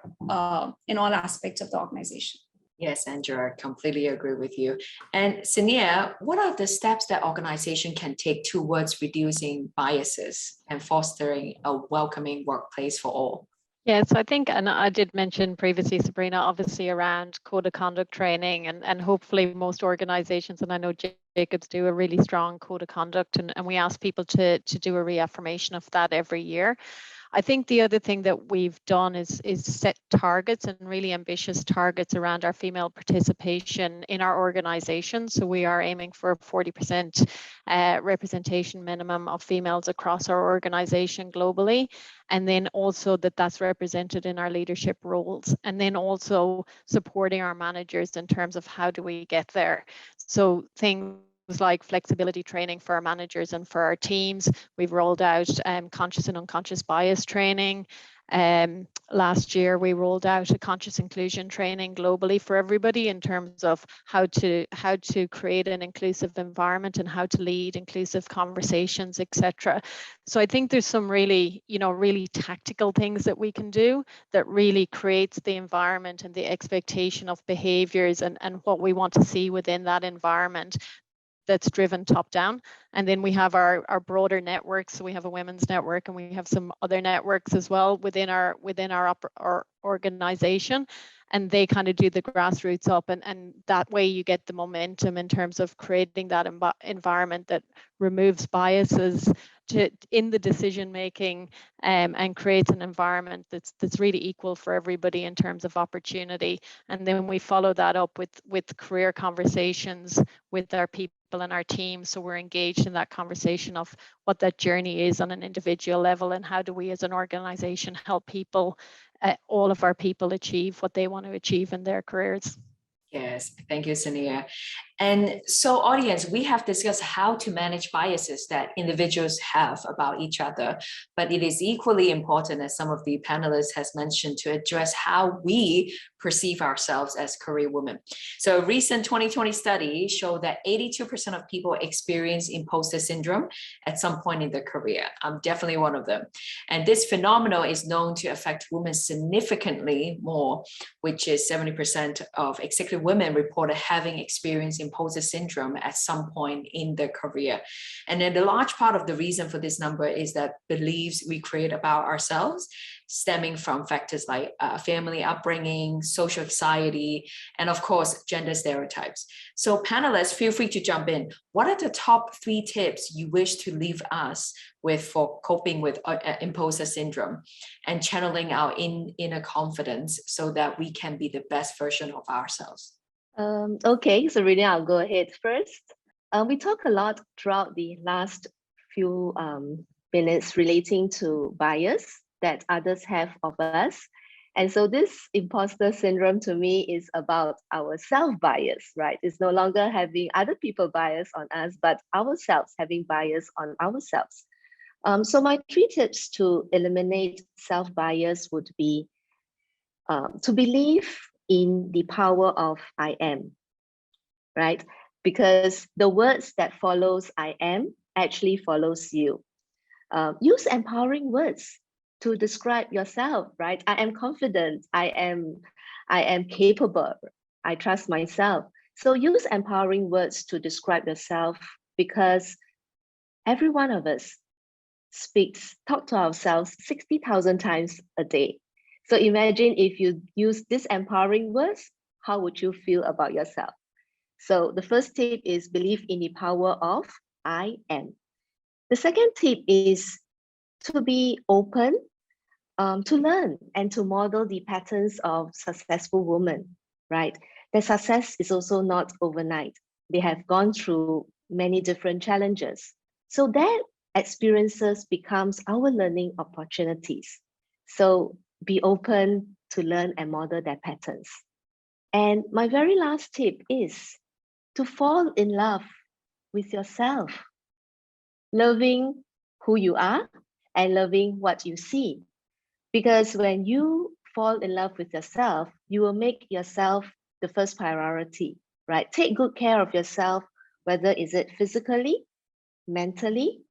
in all aspects of the organization. Yes, Anjul, I completely agree with you. And Sinead, what are the steps that organization can take towards reducing biases and fostering a welcoming workplace for all? Yeah, so I think, and I did mention previously, Sabrina, obviously around code of conduct training, and hopefully most organizations, and I know Jacobs do a really strong code of conduct, and we ask people to do a reaffirmation of that every year. I think the other thing that we've done is set targets and really ambitious targets around our female participation in our organization. So we are aiming for a 40% representation minimum of females across our organization globally. And then also that's represented in our leadership roles. And then also supporting our managers in terms of how do we get there. So things like flexibility training for our managers and for our teams. We've rolled out conscious and unconscious bias training. Last year, we rolled out a conscious inclusion training globally for everybody in terms of how to create an inclusive environment and how to lead inclusive conversations, etc. So I think there's some really tactical things that we can do that really creates the environment and the expectation of behaviors and what we want to see within that environment that's driven top down. And then we have our broader networks. So we have a women's network and we have some other networks as well within our organization. And they kind of do the grassroots up, and that way you get the momentum in terms of creating that environment that removes biases in the decision making, and creates an environment that's really equal for everybody in terms of opportunity. And then we follow that up with career conversations with our people and our team, so we're engaged in that conversation of what that journey is on an individual level, and how do we as an organization help people, all of our people, achieve what they want to achieve in their careers. Yes, thank you, Sinead. And so, audience, we have discussed how to manage biases that individuals have about each other, but it is equally important, as some of the panelists has mentioned, to address how we perceive ourselves as career women. So a recent 2020 study showed that 82% of people experience imposter syndrome at some point in their career. I'm definitely one of them. And this phenomenon is known to affect women significantly more, which is 70% of executive women reported having experienced imposter syndrome at some point in their career. And then the large part of the reason for this number is that beliefs we create about ourselves, stemming from factors like family upbringing, social anxiety, and of course, gender stereotypes. So panelists, feel free to jump in. What are the top 3 tips you wish to leave us with for coping with imposter syndrome and channeling our inner confidence so that we can be the best version of ourselves? Okay, so Rina, I'll go ahead first. We talk a lot throughout the last few minutes relating to bias that others have of us. And so this imposter syndrome to me is about our self-bias, right? It's no longer having other people bias on us, but ourselves having bias on ourselves. So my 3 tips to eliminate self-bias would be to believe in the power of I am, right? Because the words that follows I am actually follows you. Use empowering words to describe yourself, right? I am confident, I am capable, I trust myself. So use empowering words to describe yourself, because every one of us talk to ourselves 60,000 times a day. So imagine if you use these empowering words, how would you feel about yourself? So the first tip is believe in the power of I am. The second tip is to be open, to learn and to model the patterns of successful women, right? Their success is also not overnight. They have gone through many different challenges. So that experiences becomes our learning opportunities. So be open to learn and model their patterns. And my very last tip is to fall in love with yourself, loving who you are and loving what you see. Because when you fall in love with yourself, you will make yourself the first priority, right? Take good care of yourself, whether is it physically, mentally,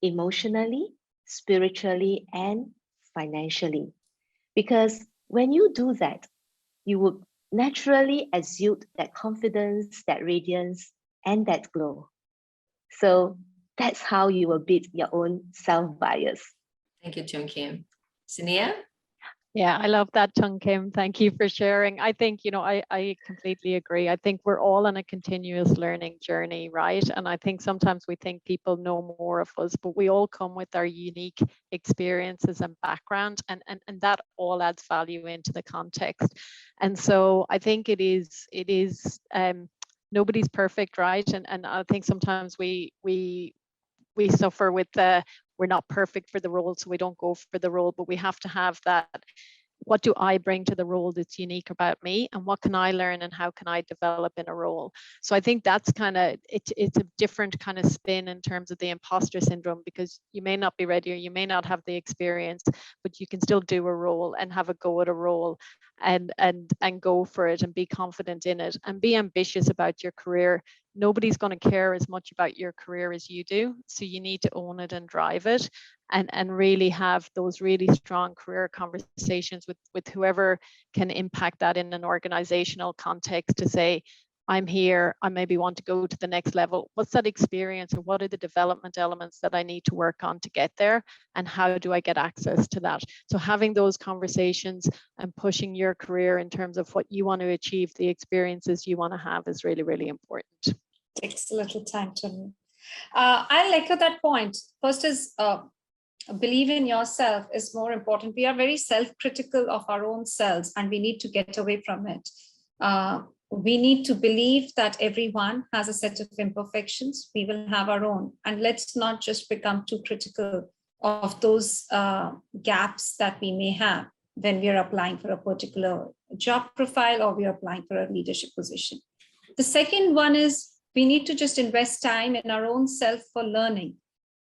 emotionally, spiritually, and financially. Because when you do that, you would naturally exude that confidence, that radiance, and that glow. So that's how you will beat your own self-bias. Thank you, Chung Kim. Sinead? Yeah, I love that, Chung Kim. Thank you for sharing. I think, I completely agree. I think we're all on a continuous learning journey, right? And I think sometimes we think people know more of us, but we all come with our unique experiences and background, and that all adds value into the context. And so I think it is nobody's perfect, right? And I think sometimes we suffer with we're not perfect for the role, so we don't go for the role, but we have to have that. What do I bring to the role that's unique about me, and what can I learn, and how can I develop in a role? So I think that's kind of it's a different kind of spin in terms of the imposter syndrome, because you may not be ready or you may not have the experience, but you can still do a role and have a go at a role and go for it and be confident in it and be ambitious about your career. Nobody's going to care as much about your career as you do, so you need to own it and drive it, and really have those really strong career conversations with whoever can impact that in an organizational context, to say, I'm here, I maybe want to go to the next level. What's that experience, or what are the development elements that I need to work on to get there, and how do I get access to that? So having those conversations and pushing your career in terms of what you want to achieve, the experiences you want to have, is really, really important. Takes a little time to me. I'll echo that point. First is believe in yourself is more important. We are very self-critical of our own selves, and we need to get away from it. We need to believe that everyone has a set of imperfections. We will have our own. And let's not just become too critical of those gaps that we may have when we're applying for a particular job profile or we're applying for a leadership position. The second one is we need to just invest time in our own self for learning.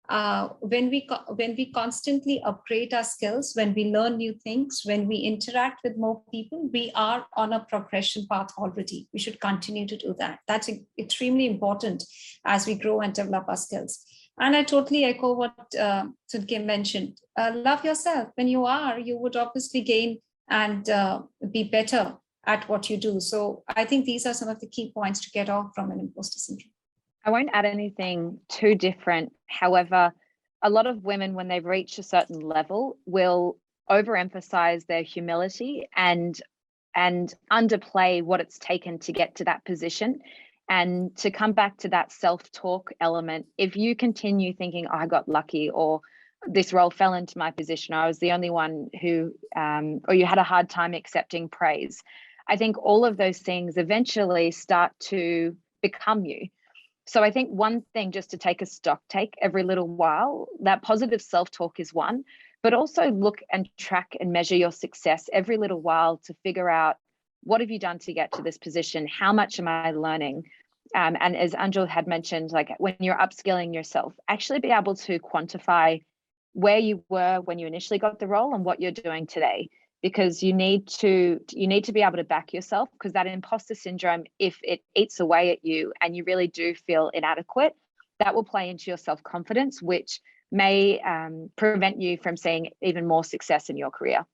When we constantly upgrade our skills, when we learn new things, when we interact with more people, we are on a progression path already. We should continue to do that. That's extremely important as we grow and develop our skills. And I totally echo what Chung Kim mentioned. Love yourself. When you are, you would obviously gain and be better at what you do. So I think these are some of the key points to get off from an imposter syndrome. I won't add anything too different. However, a lot of women, when they've reached a certain level, will overemphasize their humility and underplay what it's taken to get to that position. And to come back to that self-talk element, if you continue thinking, oh, I got lucky, or this role fell into my position, I was the only one who, or you had a hard time accepting praise, I think all of those things eventually start to become you. So I think one thing, just to take a stock take every little while, that positive self-talk is one, but also look and track and measure your success every little while to figure out, what have you done to get to this position? How much am I learning? And as Anjul had mentioned, like when you're upskilling yourself, actually be able to quantify where you were when you initially got the role and what you're doing today. Because you need to be able to back yourself, because that imposter syndrome, if it eats away at you and you really do feel inadequate, that will play into your self-confidence, which may prevent you from seeing even more success in your career.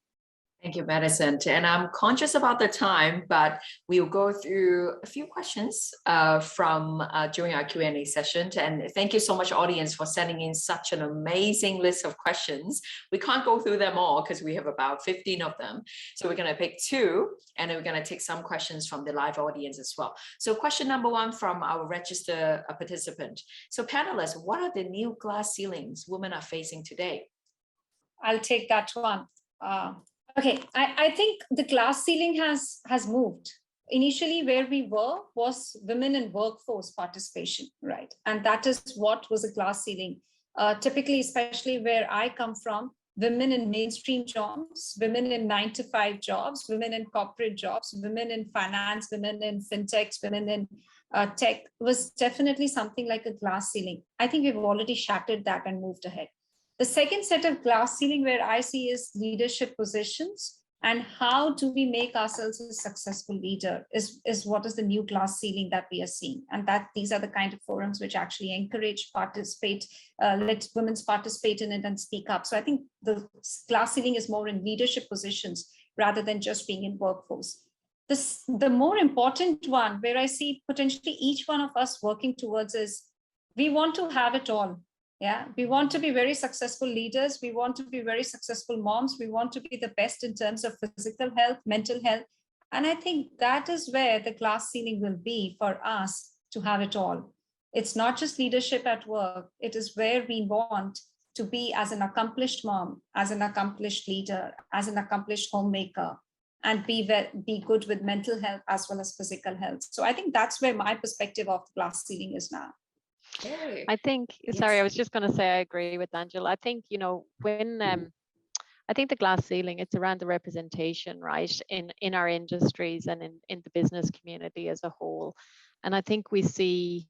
Thank you, Madison. And I'm conscious about the time, but we'll go through a few questions from during our Q&A session. And thank you so much, audience, for sending in such an amazing list of questions. We can't go through them all because we have about 15 of them. So we're going to pick two, and then we're going to take some questions from the live audience as well. So question number one from our registered participant. So panelists, what are the new glass ceilings women are facing today? I'll take that one. Okay, I think the glass ceiling has moved. Initially, where we were was women in workforce participation, right? And that is what was a glass ceiling. Typically, especially where I come from, women in mainstream jobs, women in 9-to-5 jobs, women in corporate jobs, women in finance, women in fintechs, women in tech was definitely something like a glass ceiling. I think we've already shattered that and moved ahead. The second set of glass ceiling where I see is leadership positions, and how do we make ourselves a successful leader is what is the new glass ceiling that we are seeing. And that these are the kind of forums which actually encourage, participate, let women participate in it and speak up. So I think the glass ceiling is more in leadership positions rather than just being in workforce. The more important one where I see potentially each one of us working towards is we want to have it all. Yeah, we want to be very successful leaders. We want to be very successful moms. We want to be the best in terms of physical health, mental health. And I think that is where the glass ceiling will be for us to have it all. It's not just leadership at work. It is where we want to be as an accomplished mom, as an accomplished leader, as an accomplished homemaker, and be good with mental health as well as physical health. So I think that's where my perspective of the glass ceiling is now. Okay. I think, sorry, I was just going to say I agree with Anjul. I think, when I think the glass ceiling, it's around the representation, right, in our industries and in the business community as a whole. And I think we see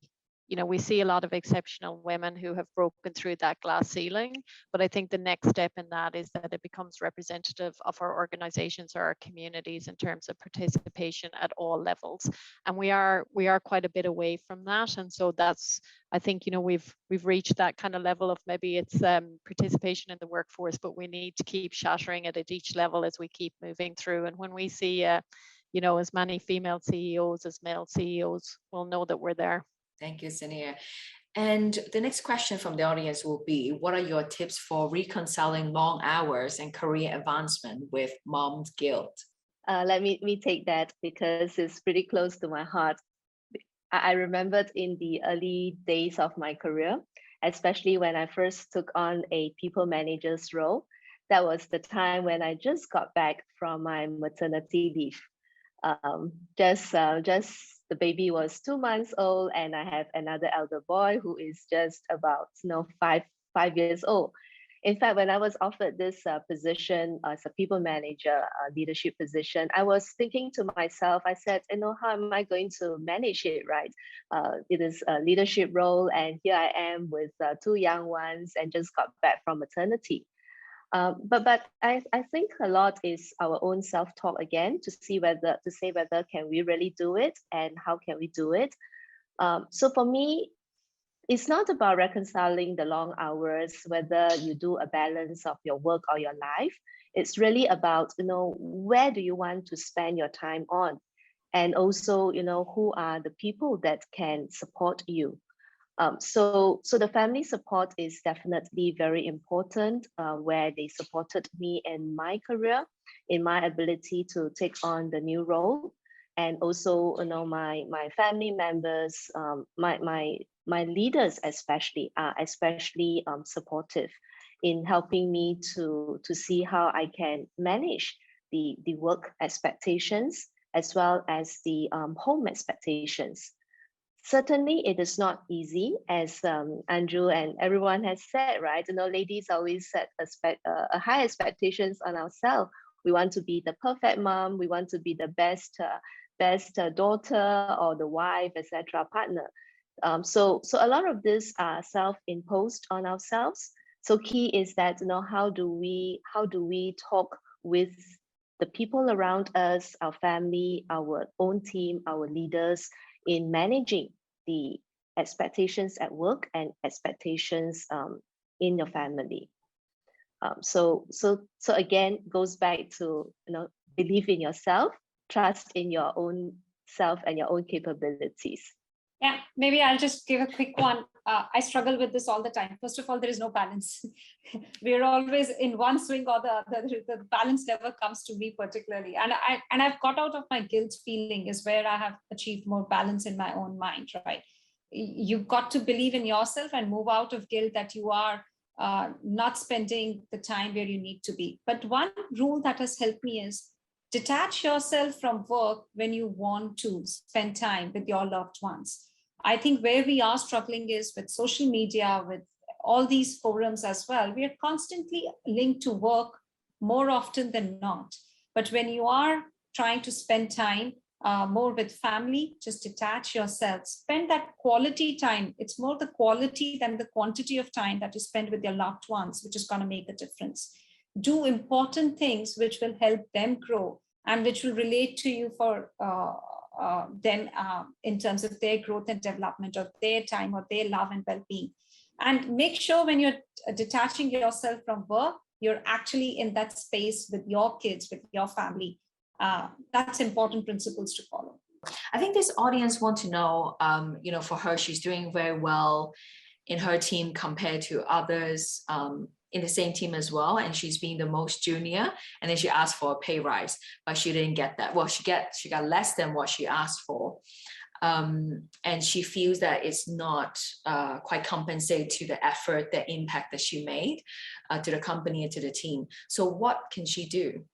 a lot of exceptional women who have broken through that glass ceiling. But I think the next step in that is that it becomes representative of our organizations or our communities in terms of participation at all levels. And we are quite a bit away from that. And so that's, I think, we've reached that kind of level of maybe it's participation in the workforce, but we need to keep shattering it at each level as we keep moving through. And when we see, as many female CEOs as male CEOs, we'll know that we're there. Thank you, Sinead. And the next question from the audience will be, what are your tips for reconciling long hours and career advancement with mom's guilt? Let me take that because it's pretty close to my heart. I remembered in the early days of my career, especially when I first took on a people manager's role. That was the time when I just got back from my maternity leave. Just the baby was 2 months old, and I have another elder boy who is just about 5 years old. In fact, when I was offered this position as a people manager, leadership position, I was thinking to myself, I said, how am I going to manage it, right? It is a leadership role, and here I am with 2 young ones and just got back from maternity. But I think a lot is our own self-talk again to say whether can we really do it and how can we do it. So for me, it's not about reconciling the long hours, whether you do a balance of your work or your life. It's really about, where do you want to spend your time on? And also, who are the people that can support you? So the family support is definitely very important, where they supported me in my career, in my ability to take on the new role. And also, my family members, my leaders especially are especially supportive in helping me to see how I can manage the work expectations as well as the home expectations. Certainly, it is not easy, as Anjul and everyone has said, right? Ladies always set a high expectations on ourselves. We want to be the perfect mom. We want to be the best daughter or the wife, etc., partner. So a lot of this are self-imposed on ourselves. So key is that how do we talk with the people around us, our family, our own team, our leaders, in managing the expectations at work and expectations in your family. So again, goes back to believe in yourself, trust in your own self and your own capabilities. Yeah, maybe I'll just give a quick one. I struggle with this all the time. First of all, there is no balance. We're always in one swing or the other. The balance never comes to me particularly. And I've got out of my guilt feeling is where I have achieved more balance in my own mind, right? You've got to believe in yourself and move out of guilt that you are not spending the time where you need to be. But one rule that has helped me is detach yourself from work when you want to spend time with your loved ones. I think where we are struggling is with social media, with all these forums as well, we are constantly linked to work more often than not. But when you are trying to spend time more with family, just detach yourself, spend that quality time. It's more the quality than the quantity of time that you spend with your loved ones, which is going to make a difference. Do important things which will help them grow and which will relate to you for them in terms of their growth and development of their time or their love and well-being. And make sure when you're detaching yourself from work, you're actually in that space with your kids, with your family. That's important principles to follow. I think this audience want to know, for her, she's doing very well in her team compared to others in the same team as well. And she's being the most junior. And then she asked for a pay rise, but she didn't get that. Well, she got less than what she asked for. And she feels that it's not quite compensated to the effort, the impact that she made to the company and to the team. So what can she do?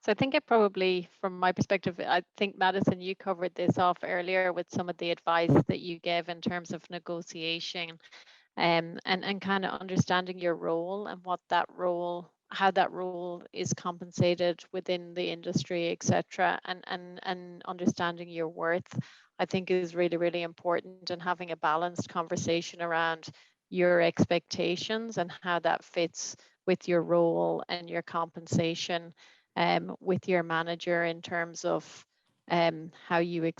So I think it probably, from my perspective, I think, Madison, you covered this off earlier with some of the advice that you gave in terms of negotiation and kind of understanding your role and what that role, how that role is compensated within the industry, etc. And understanding your worth, I think, is really, really important, and having a balanced conversation around your expectations and how that fits with your role and your compensation with your manager in terms of how you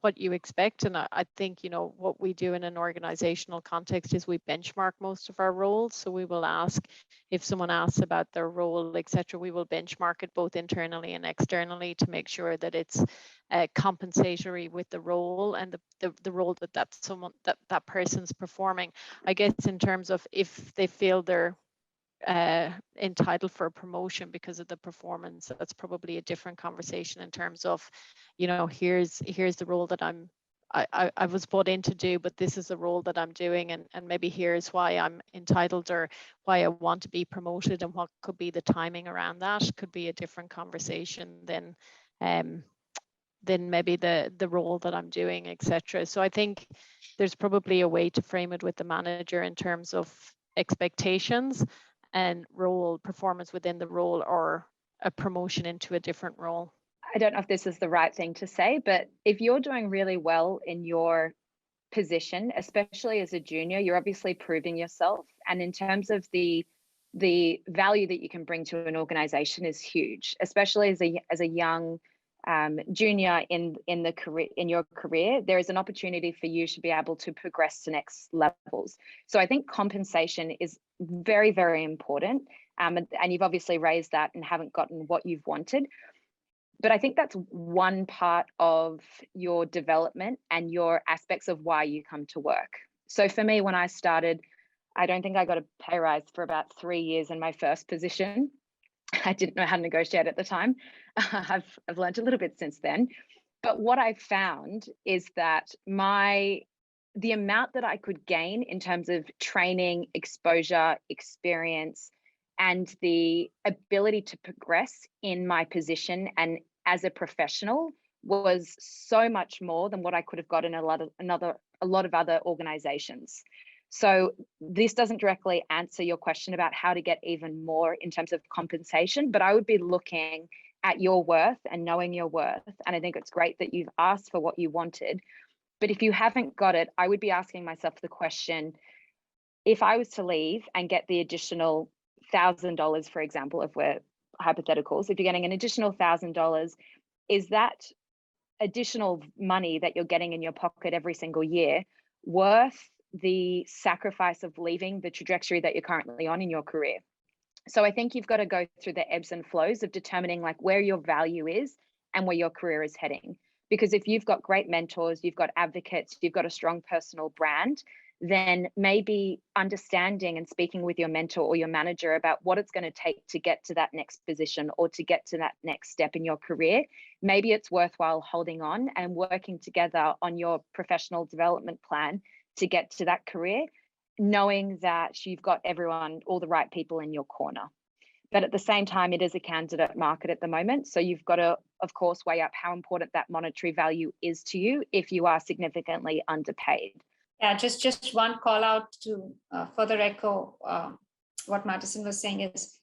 what you expect. And I think, what we do in an organizational context is we benchmark most of our roles. So we will ask, if someone asks about their role, etc., we will benchmark it both internally and externally to make sure that it's compensatory with the role and the role that person's performing. I guess in terms of if they feel they're entitled for a promotion because of the performance, that's probably a different conversation in terms of, here's the role that I was brought in to do, but this is the role that I'm doing, and maybe here's why I'm entitled or why I want to be promoted, and what could be the timing around that could be a different conversation than maybe the role that I'm doing, etc. So I think there's probably a way to frame it with the manager in terms of expectations and role performance within the role, or a promotion into a different role. I don't know if this is the right thing to say, but if you're doing really well in your position, especially as a junior, you're obviously proving yourself. And in terms of the value that you can bring to an organization is huge, especially as a young junior in your career. There is an opportunity for you to be able to progress to next levels. So I think compensation is very, very important. And you've obviously raised that and haven't gotten what you've wanted. But I think that's one part of your development and your aspects of why you come to work. So for me, when I started, I don't think I got a pay rise for about 3 years in my first position. I didn't know how to negotiate at the time. I've learned a little bit since then. But what I found is that the amount that I could gain in terms of training, exposure, experience, and the ability to progress in my position and as a professional was so much more than what I could have got in a lot of other organizations. So this doesn't directly answer your question about how to get even more in terms of compensation, but I would be looking at your worth and knowing your worth. And I think it's great that you've asked for what you wanted. But if you haven't got it, I would be asking myself the question, if I was to leave and get the additional $1,000, for example, if we're hypotheticals, if you're getting an additional $1,000, is that additional money that you're getting in your pocket every single year worth the sacrifice of leaving the trajectory that you're currently on in your career? So I think you've got to go through the ebbs and flows of determining like where your value is and where your career is heading. Because if you've got great mentors, you've got advocates, you've got a strong personal brand, then maybe understanding and speaking with your mentor or your manager about what it's going to take to get to that next position or to get to that next step in your career, maybe it's worthwhile holding on and working together on your professional development plan to get to that career, knowing that you've got all the right people in your corner. But at the same time, it is a candidate market at the moment. So you've got to, of course, weigh up how important that monetary value is to you if you are significantly underpaid. Yeah, just one call out to further echo what Madison was saying is,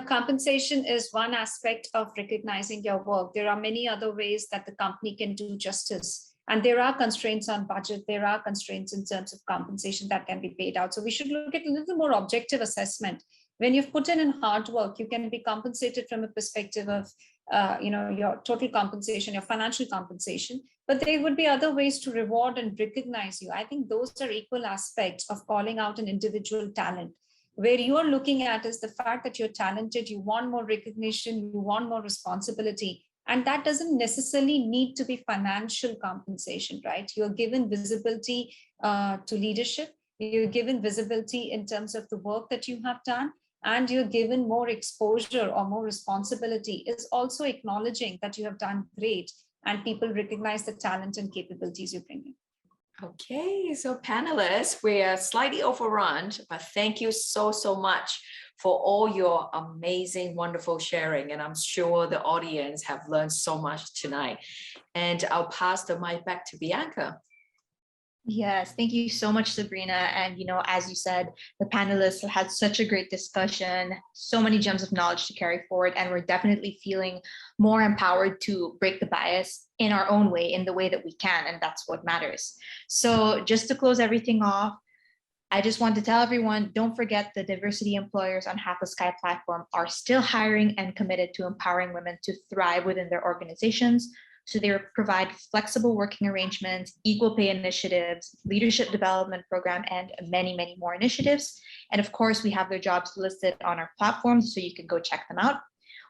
compensation is one aspect of recognizing your work. There are many other ways that the company can do justice. And there are constraints on budget. There are constraints in terms of compensation that can be paid out. So we should look at a little more objective assessment. When you've put in hard work, you can be compensated from a perspective of your total compensation, your financial compensation, but there would be other ways to reward and recognize you. I think those are equal aspects of calling out an individual talent. Where you're looking at is the fact that you're talented, you want more recognition, you want more responsibility. And that doesn't necessarily need to be financial compensation, right? You're given visibility to leadership, you're given visibility in terms of the work that you have done, and you're given more exposure or more responsibility is also acknowledging that you have done great and people recognize the talent and capabilities you bring in. Okay, so panelists, we are slightly overrun, but thank you so much for all your amazing, wonderful sharing. And I'm sure the audience have learned so much tonight. And I'll pass the mic back to Bianca. Yes, thank you so much, Sabrina. And, as you said, the panelists had such a great discussion, so many gems of knowledge to carry forward. And we're definitely feeling more empowered to break the bias in our own way, in the way that we can. And that's what matters. So just to close everything off, I just want to tell everyone, don't forget the diversity employers on Half the Sky platform are still hiring and committed to empowering women to thrive within their organizations. So they provide flexible working arrangements, equal pay initiatives, leadership development program, and many, many more initiatives. And of course, we have their jobs listed on our platform, so you can go check them out.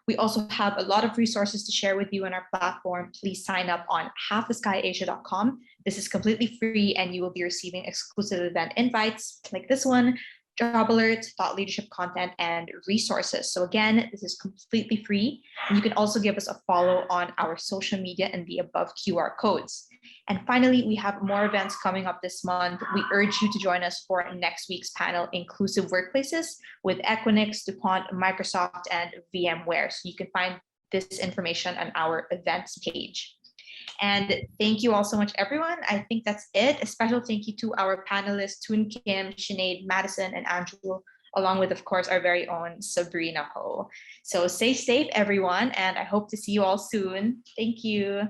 We also have a lot of resources to share with you on our platform. Please sign up on halftheskyasia.com. This is completely free, and you will be receiving exclusive event invites like this one, job alerts, thought leadership content, and resources. So again, this is completely free. And you can also give us a follow on our social media and the above QR codes. And finally, we have more events coming up this month. We urge you to join us for next week's panel, Inclusive Workplaces, with Equinix, DuPont, Microsoft, and VMware. So you can find this information on our events page. And thank you all so much, everyone. I think that's it. A special thank you to our panelists, Toon Kim, Sinead, Madison, and Anjul, along with, of course, our very own Sabrina Ho. So stay safe, everyone, and I hope to see you all soon. Thank you.